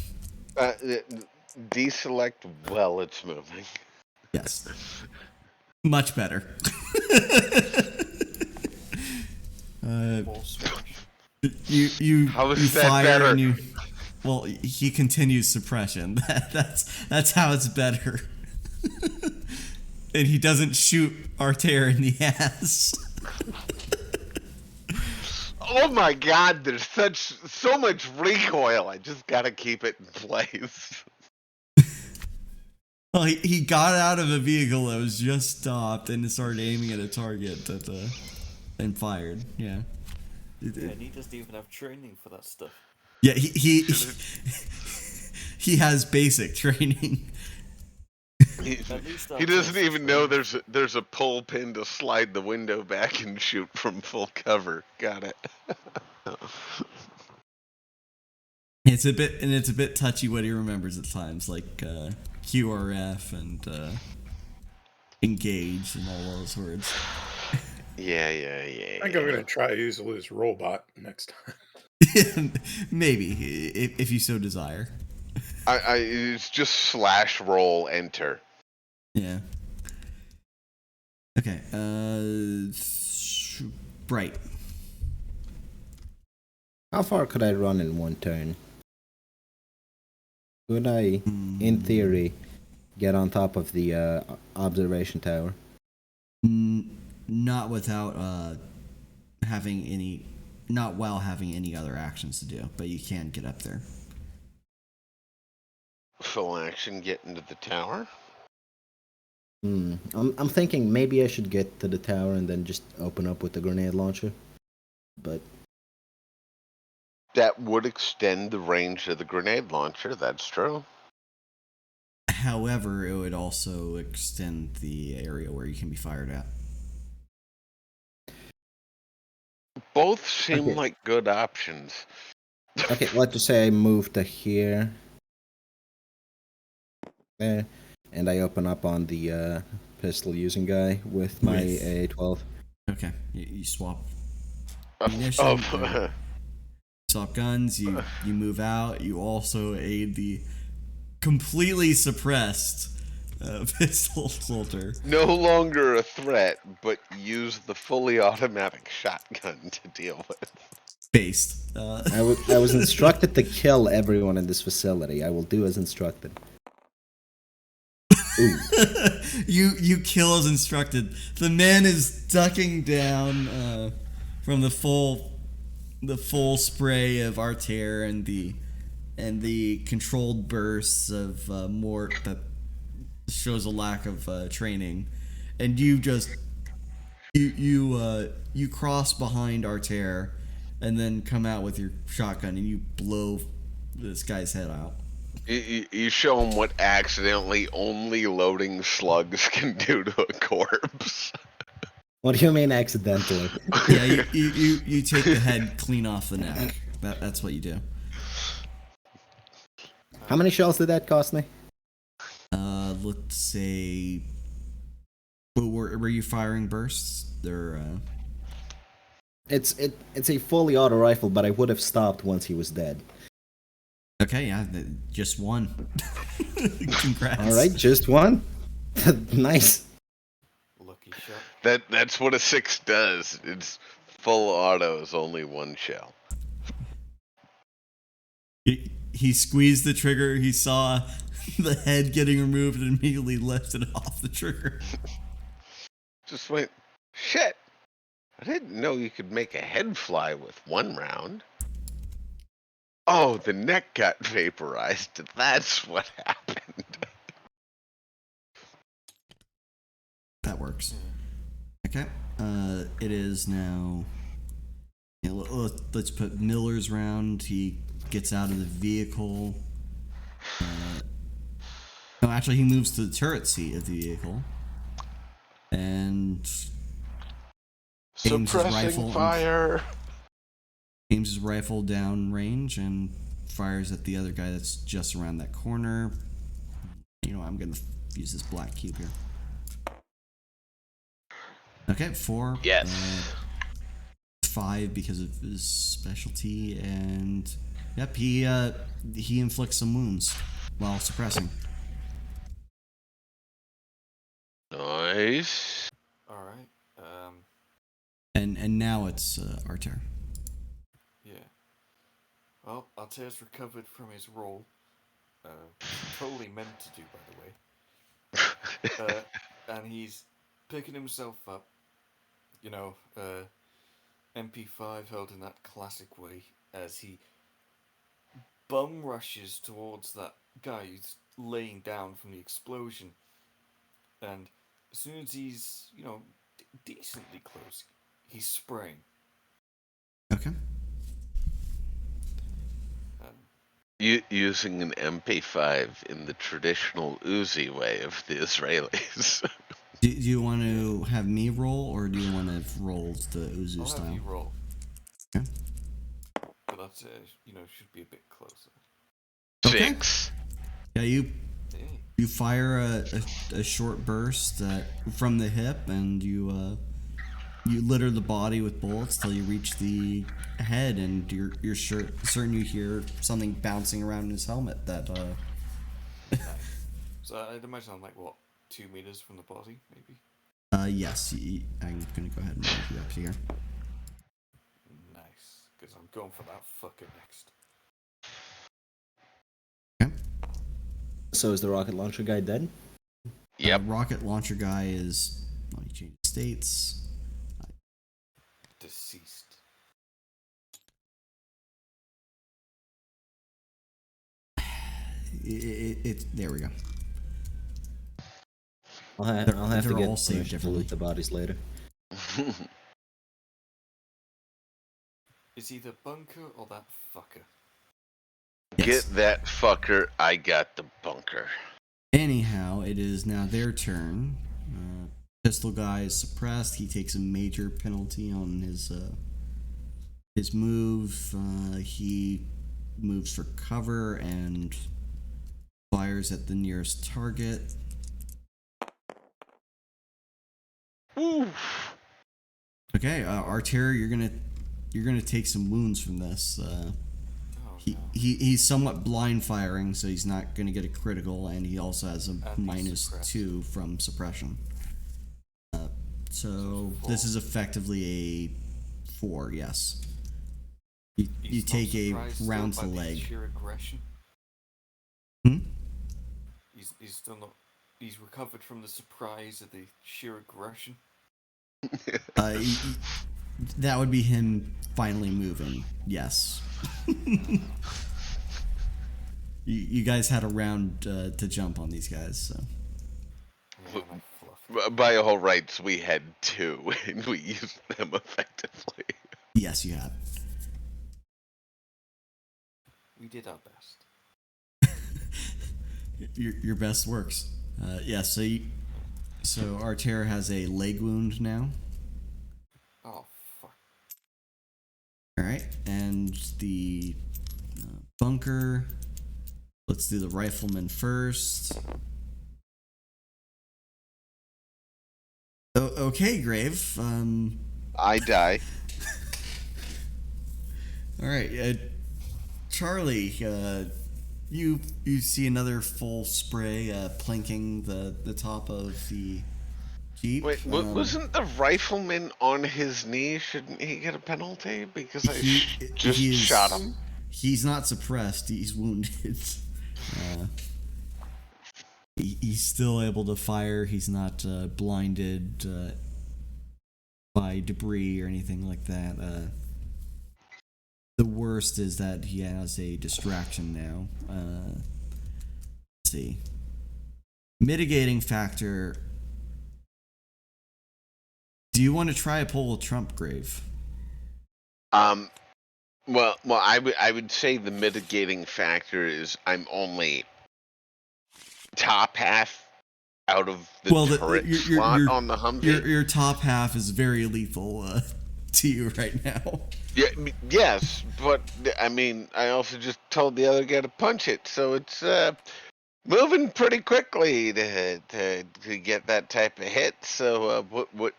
Deselect while it's moving. Yes. Much better. You How is you that fire better? and you. Well, he continues suppression. That's how it's better. And he doesn't shoot Arter in the ass. Oh my god, there's so much recoil. I just gotta keep it in place. Well, he got out of a vehicle that was just stopped and started aiming at a target and fired. Yeah. Yeah, and he doesn't even have training for that stuff. Yeah, he has basic training. He doesn't even know there's a pull pin to slide the window back and shoot from full cover. Got it. It's a bit touchy what he remembers at times, like QRF and engage and all those words. Yeah. I think I'm gonna try to use his robot next time. Maybe if you so desire. It's just / roll enter. Yeah. Okay. Right. How far could I run in one turn? Could I, in theory, get on top of the observation tower? Not without not while having any other actions to do, but you can get up there. Full action, get into the tower. I'm thinking maybe I should get to the tower and then just open up with the grenade launcher. But That would extend the range of the grenade launcher, that's true. However, it would also extend the area where you can be fired at. Both seem Okay. like good options. okay, let's just say I move to here. There. And I open up on the pistol using guy with my With- A12. Okay, you swap Oh, ammunition, swap guns. You move out. You also aid the completely suppressed pistol soldier. no longer a threat, but use the fully automatic shotgun to deal with. Based. I was instructed to kill everyone in this facility. I will do as instructed. Ooh. you kill as instructed. The man is ducking down from the full spray of Arter and the controlled bursts of Mort that shows a lack of training, and you just you cross behind Arter and then come out with your shotgun and you blow this guy's head out. You show him what accidentally only loading slugs can do to a corpse. What do you mean accidentally? Yeah, you take the head clean off the neck. That's what you do. How many shells did that cost me? Let's say. Well, were you firing bursts? It's a fully auto rifle, but I would have stopped once he was dead. Okay, yeah, just one. Congrats. All right, just one. Nice. Lucky shot. That's what a 6 does. It's full autos, only one shell. He squeezed the trigger. He saw the head getting removed and immediately lifted off the trigger. Just went, shit. I didn't know you could make a head fly with 1 round. Oh, the neck got vaporized. That's what happened. Okay. It is now. Yeah, let's put Miller's round. He gets out of the vehicle. No, actually, he moves to the turret seat of the vehicle. And aims his rifle fire. Aims his rifle down range and fires at the other guy that's just around that corner. You know, I'm gonna use this black cube here. Okay, 4. Yes. 5 because of his specialty, and yep, he inflicts some wounds while suppressing. Nice. All right. And now it's our turn. Yeah. Well, Altair's recovered from his roll. Totally meant to do, by the way. And he's picking himself up. You know, MP5 held in that classic way as he bum rushes towards that guy who's laying down from the explosion. And as soon as he's, you know, decently close, he's spraying. Okay. Using an MP5 in the traditional Uzi way of the Israelis. Do you want to have me roll, or do you want to roll the Uzu I'll style? have you roll. Okay. But that, you know, should be a bit closer. 6. Yeah, you Hey. fire a short burst from the hip, and you litter the body with bullets till you reach the head, and you're certain you hear something bouncing around in his helmet. That Nice. So I'd imagine I'm like, what, 2 meters from the body, maybe? yes, I'm gonna go ahead and move you up here. Nice, because I'm going for that fucker next. Okay. So is the rocket launcher guy dead? Yep. Rocket launcher guy is. Let me change states. Deceased. There we go. I'll have to they're get all saved permission to differently. loot the bodies later. It's either bunker or that fucker. Yes. Get that fucker. I got the bunker. Anyhow, it is now their turn. Pistol guy is suppressed. He takes a major penalty on his move. He moves for cover and fires at the nearest target. Oof. Okay, Arter, you're gonna take some wounds from this. Oh, no. He's somewhat blind firing, so he's not gonna get a critical, and he also has a he's suppressed. -2 from suppression. So Four. this is effectively a 4, yes. You He's not take a surprised still round to by the the leg. sheer aggression. Hmm? He's still not. He's recovered from the surprise of the sheer aggression. That would be him finally moving. Yes. You guys had a round to jump on these guys, so. Yeah, my fluff. By all rights, we had 2, and we used them effectively. Yes, you have. We did our best. Your best works. Yeah. So Arter has a leg wound now. Oh fuck. All right, and the bunker. Let's do the rifleman first. Okay, Grave. I die. All right, Charlie. You see another full spray plinking the top of the Jeep. Wait, wasn't the rifleman on his knee? Shouldn't he get a penalty? Because I just shot him? He's not suppressed. He's wounded. He's still able to fire. He's not blinded by debris or anything like that. The worst is that he has a distraction now. Let's see. Mitigating factor. Do you want to try a pull a Trump, Grave? Well, I would say the mitigating factor is I'm only top half out of the turret slot on the Humvee. Your top half is very lethal to you right now. Yeah, yes, but I mean, I also just told the other guy to punch it, so it's moving pretty quickly to get that type of hit. So,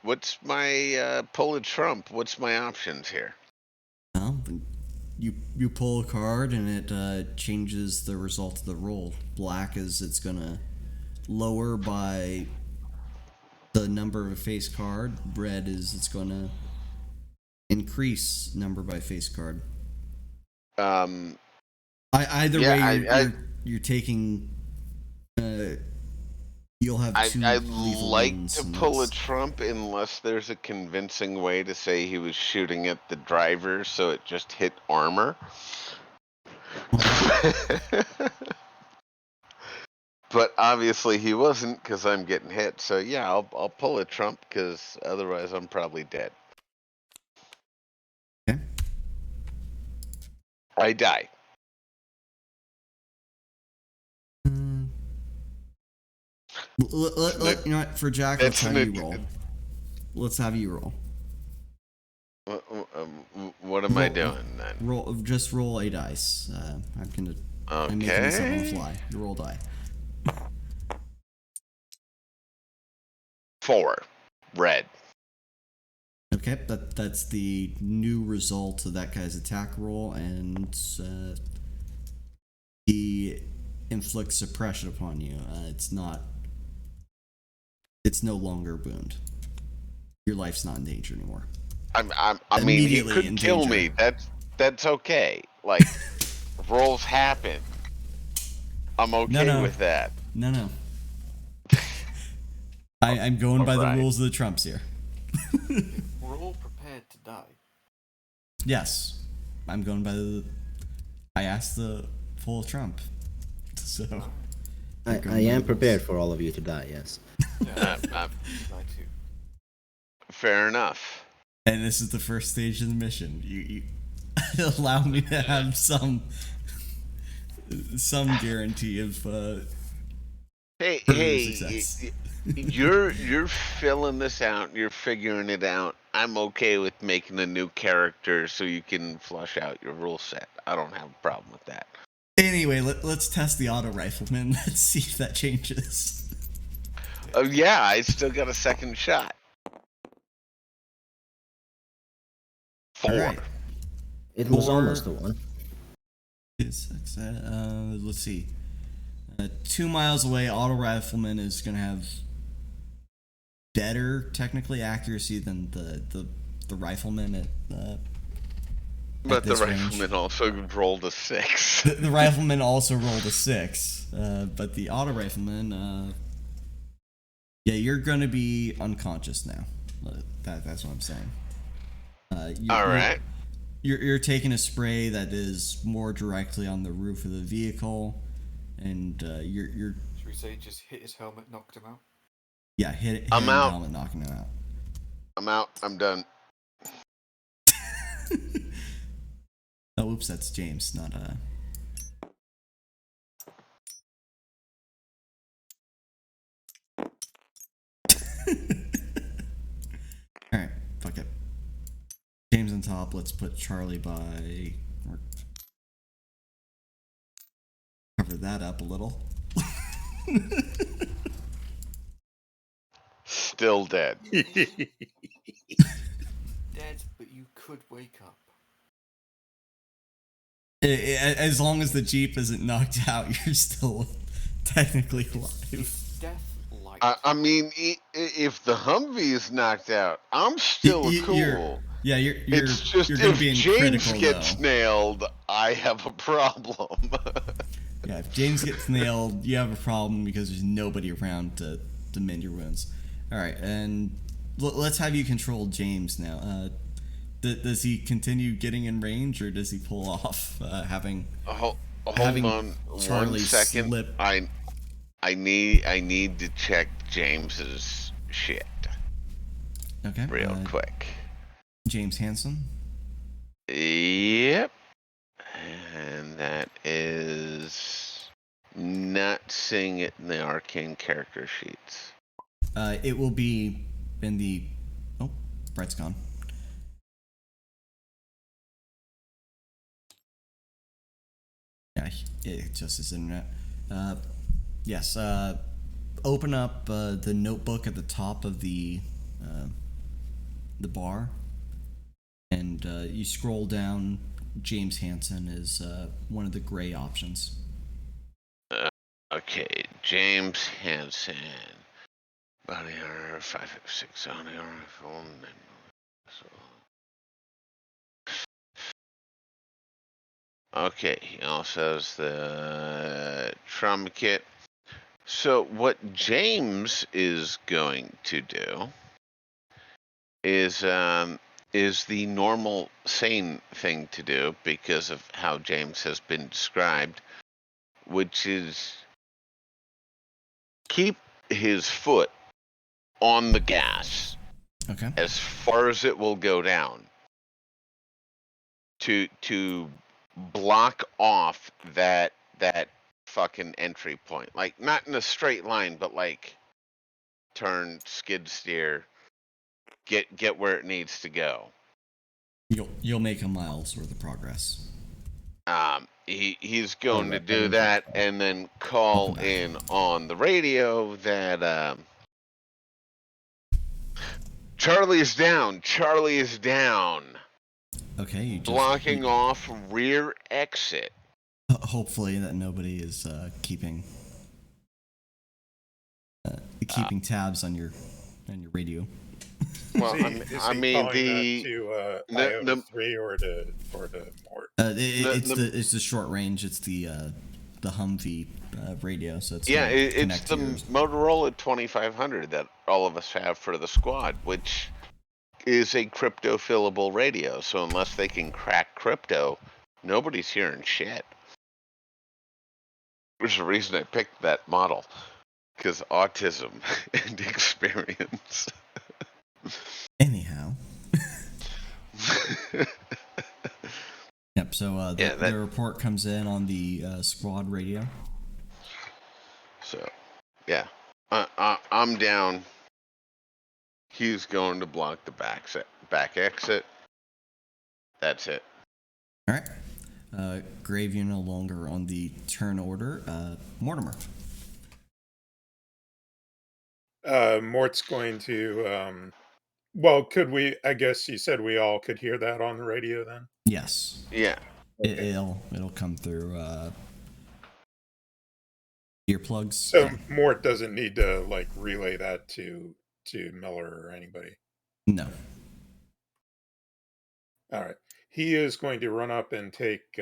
what's my pull a Trump? What's my options here? Well, you pull a card and it changes the result of the roll. Black is it's gonna lower by the number of a face card. Red is it's gonna increase number by face card. Either way, you're taking. You'll have two. I'd lethal like wounds to in pull a this. Trump unless there's a convincing way to say he was shooting at the driver, so it just hit armor. But obviously he wasn't, because I'm getting hit. So yeah, I'll pull a Trump, because otherwise I'm probably dead. Okay. I die. You know what? For Jack, let's have you roll. Let's have you roll. What am I doing then? Just roll a dice. I'm making this up on the fly. You roll die. 4. Red. Okay, that's the new result of that guy's attack roll, and he inflicts suppression upon you. It's no longer a wound. Your life's not in danger anymore. I mean, he could kill me. That's okay. Like, rolls happen. I'm okay with that. No. I'm going by the rules of the Trumps here. We're all prepared to die. Yes. I'm going by I asked the full Trump. So. I am prepared for all of you to die, yes. Yeah, I too. Fair enough. And this is the first stage of the mission. You allow me to have some guarantee of Hey, success. you're filling this out. You're figuring it out. I'm okay with making a new character so you can flush out your rule set. I don't have a problem with that. Anyway, let's test the auto rifleman. Let's see if that changes. Oh yeah, I still got a second shot. 4. Right. It was 4. almost the one. Let's see. 2 miles away, auto rifleman is gonna have better technically accuracy than the rifleman at But the this rifleman range. also rolled a 6. The rifleman also rolled a 6, but the auto rifleman, yeah, you're gonna be unconscious now. That's what I'm saying. All right. You're taking a spray that is more directly on the roof of the vehicle, and you're. Should we say just hit his helmet, knocked him out? Yeah, hit I'm him out. the helmet, knocking him out. I'm out. I'm done. Oh, oops, that's James, not Alright, fuck it. James on top, let's put Charlie by... or cover that up a little. Still dead. Dead, but you could wake up. As long as the Jeep isn't knocked out, you're still technically alive. Death light. I mean, if the Humvee is knocked out, I'm still cool. It's just you're gonna if be in James critical, gets though. nailed, I have a problem. Yeah, if James gets nailed, you have a problem because there's nobody around to mend your wounds. All right, and let's have you control James now. Does he continue getting in range, or does he pull off having Hold having on Charlie 1 second. slip? I need to check James's shit. Okay. real quick. James Hansen. Yep. And that is not seeing it in the Arcane character sheets. It will be in the. Oh, Brett's gone. Yeah, it's just his internet. Yes. Open up the notebook at the top of the bar, and you scroll down. James Hansen is one of the gray options. Okay, James Hansen. Body armor, 556 on the rifle. Okay, he also has the trauma kit. So what James is going to do is the normal sane thing to do because of how James has been described, which is keep his foot on the gas Okay. as far as it will go down to block off that fucking entry point. Like not in a straight line, but like turn, skid steer, get where it needs to go. You'll make a mile's worth of progress. He's going to do that and then call in on the radio that Charlie is down. Charlie is down. Okay, you just Blocking off rear exit. Hopefully that nobody is keeping tabs on your radio. Well, Is I he mean calling the that to IO3 or to Mort? It's the short range. It's the Humvee radio. So it's it's the Motorola 2500 that all of us have for the squad, which is a crypto fillable radio. So unless they can crack crypto, nobody's hearing shit. There's a reason I picked that model, because autism and experience. Anyhow. Yep. So the report comes in on the squad radio. So, yeah, I'm down. He's going to block the back exit. That's it. All right. Grave, you're no longer on the turn order. Mortimer. Mort's going to. Well, could we? I guess you said we all could hear that on the radio then. Yes. Yeah. Okay. It'll come through earplugs. So Mort doesn't need to like relay that to Miller or anybody. No. All right. He is going to run up and take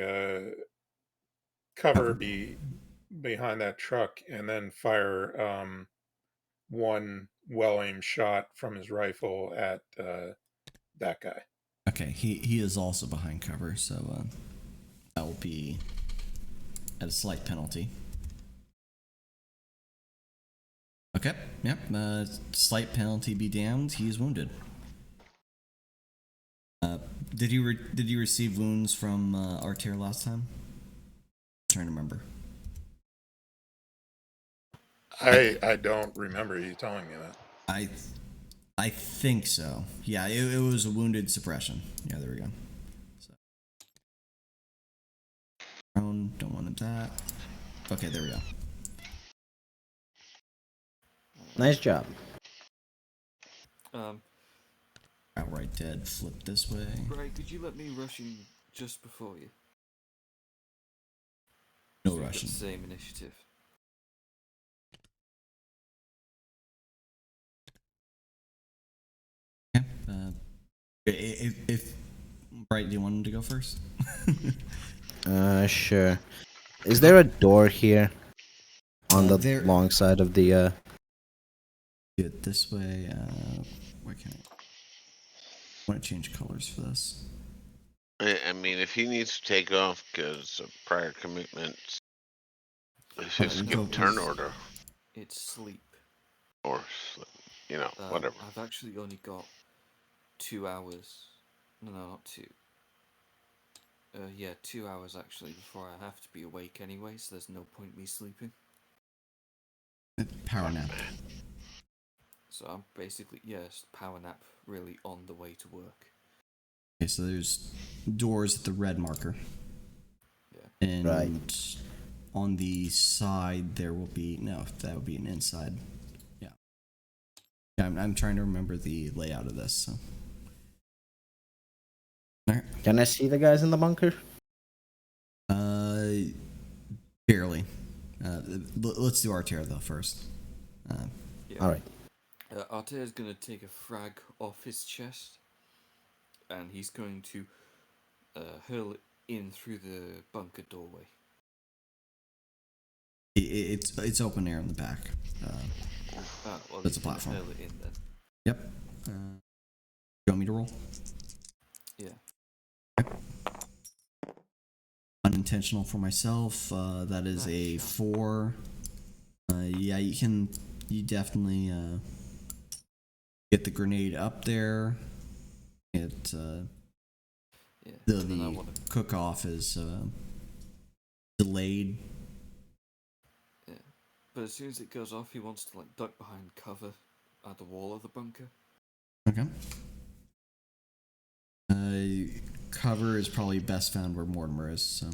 cover behind that truck and then fire one well-aimed shot from his rifle at that guy. Okay, he is also behind cover, so that will be at a slight penalty. Okay, yep, slight penalty be damned, he is wounded. Did you receive wounds from Arcane last time? I'm trying to remember. I don't remember you telling me that. I think so. Yeah, it was a wounded suppression. Yeah, there we go. So, don't want that. Okay, there we go. Nice job. Outright dead. Flip this way. Right, could you let me rush in just before you? No rushing. Same initiative. Yeah. If Bright, do you want him to go first? Sure. Is there a door here on the long side of the? Do it this way. Why can't I want to change colors for this? I mean, if he needs to take off because of prior commitments, let's just skip turn order. It's sleep. Or, whatever. I've actually only got 2 hours. No, not 2. Yeah, 2 hours actually before I have to be awake anyway, so there's no point me sleeping. Power nap. So I'm basically, yes, power nap really on the way to work. Okay, so there's doors at the red marker. Yeah. And Right. on the side there will be, no, that would be an inside. Yeah. I'm trying to remember the layout of this. So. Alright. Can I see the guys in the bunker? Barely. Let's do Artera though first. Yeah. All right. Artea's gonna take a frag off his chest, and he's going to hurl it in through the bunker doorway. It's open air in the back. Well, That's he's a gonna platform. hurl it in then. Yep. You want me to roll? Yeah. Unintentional for myself. That is a 4. Yeah, you definitely get the grenade up there. It Yeah. the cook off is delayed. Yeah. But as soon as it goes off, he wants to like duck behind cover at the wall of the bunker. Okay. Cover is probably best found where Mortimer is. So.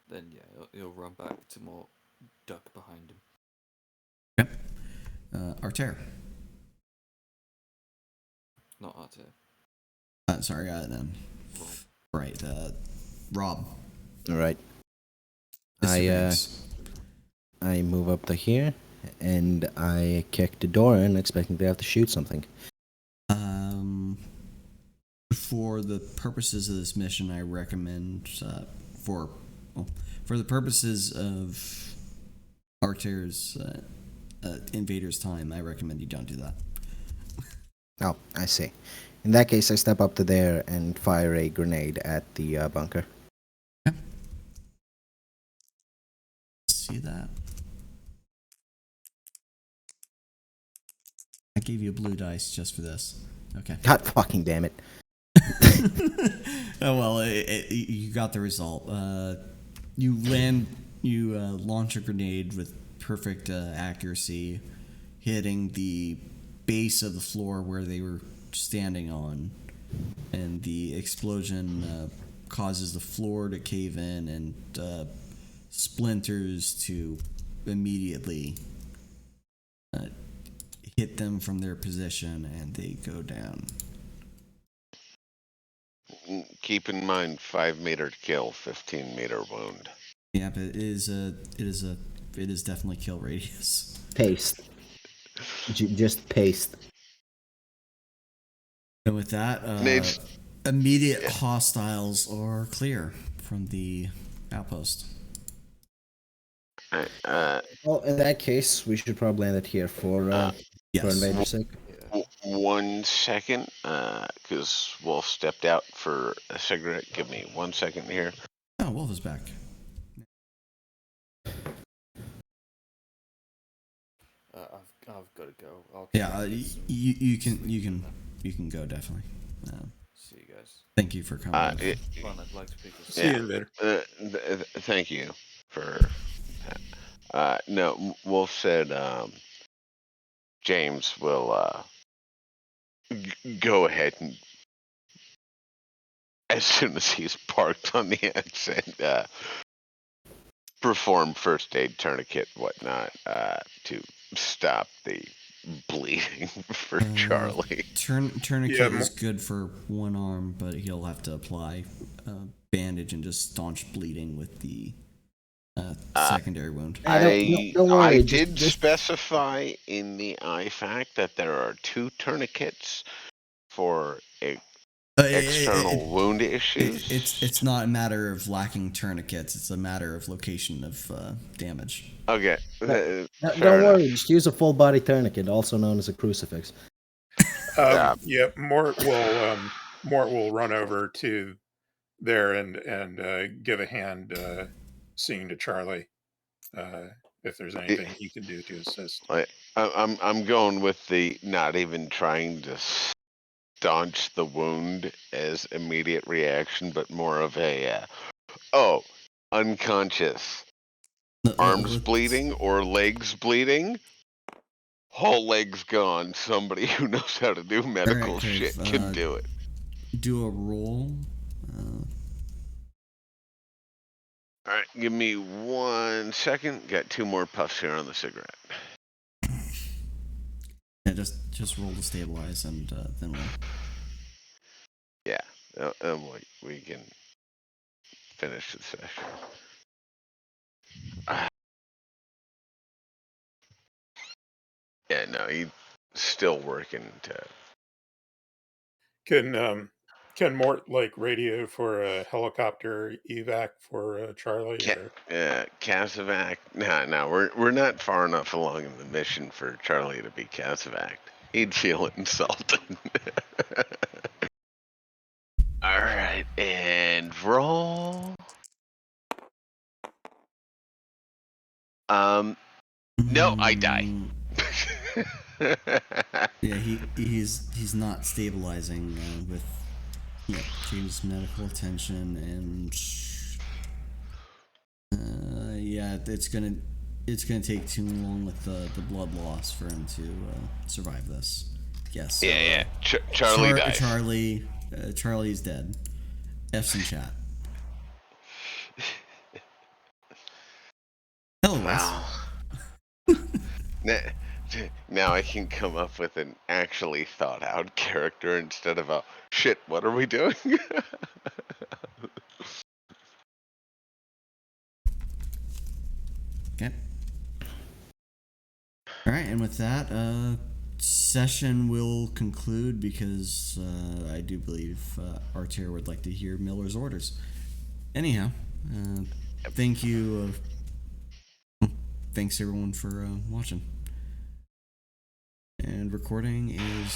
Then yeah, he'll run back to more duck behind him. Okay. Arter. Not Arter. Sorry. Right. Rob. All right. Disadvantage. I move up to here, and I kick the door in, expecting they have to shoot something. For the purposes of this mission, I recommend for the purposes of Arter's Invader's time, I recommend you don't do that. Oh, I see. In that case, I step up to there and fire a grenade at the bunker. Okay. See that? I gave you a blue dice just for this. Okay. God fucking damn it. Oh well, you got the result. You launch a grenade with perfect accuracy, hitting the base of the floor where they were standing on, and the explosion causes the floor to cave in and splinters to immediately hit them from their position, and they go down. Keep in mind, 5-meter kill, 15-meter wound. Yeah, but it is definitely kill radius. Paste. Just paste. And with that, immediate hostiles are clear from the outpost. Well, in that case, we should probably end it here for Yes. Invader's sake. 1 second, because Wolf stepped out for a cigarette. Give me 1 second here. Oh, Wolf is back. I've got to go. You can go definitely. See you guys. Thank you for coming. Fun. I'd like to pick this. See you later. Thank you for that. No, Wolf said James will go ahead and, as soon as he's parked on the exit, perform first aid tourniquet, whatnot, to stop the bleeding for Charlie. Tourniquet is good for one arm, but he'll have to apply bandage and just staunch bleeding with the secondary wound. Don't worry, I just- did specify in the IFAC that there are 2 tourniquets for external wound issues. It's not a matter of lacking tourniquets. It's a matter of location of damage. Okay. Don't fair enough. worry, just use a full body tourniquet, also known as a crucifix. Yeah, Mort will run over to there and give a hand singing to Charlie if there's anything he can do to assist. I'm going with the not even trying to staunch the wound as immediate reaction, but more of a unconscious, arms bleeding or legs bleeding. Whole leg's gone. Somebody who knows how to do medical shit can do it. Do a roll. Alright, give me 1 second. Got 2 more puffs here on the cigarette. Yeah, just roll to stabilize, and then we'll... Yeah, we can finish the session. Yeah, no, he's still working to... Can Mort like radio for a helicopter evac for Charlie? Casevac. No, we're not far enough along in the mission for Charlie to be Casevac. He'd feel insulted. All right, and roll. No, I die. Yeah, he's not stabilizing with James' medical attention, and yeah, it's gonna take too long with the blood loss for him to survive this. Yes. Yeah. Charlie dies. Charlie's dead. F's in chat. Hello, Wes. Now I can come up with an actually thought out character instead of a shit, what are we doing? Okay. Alright, and with that, session will conclude because I do believe Artur would like to hear Miller's orders. Anyhow, thank you. Thanks everyone for watching. And recording is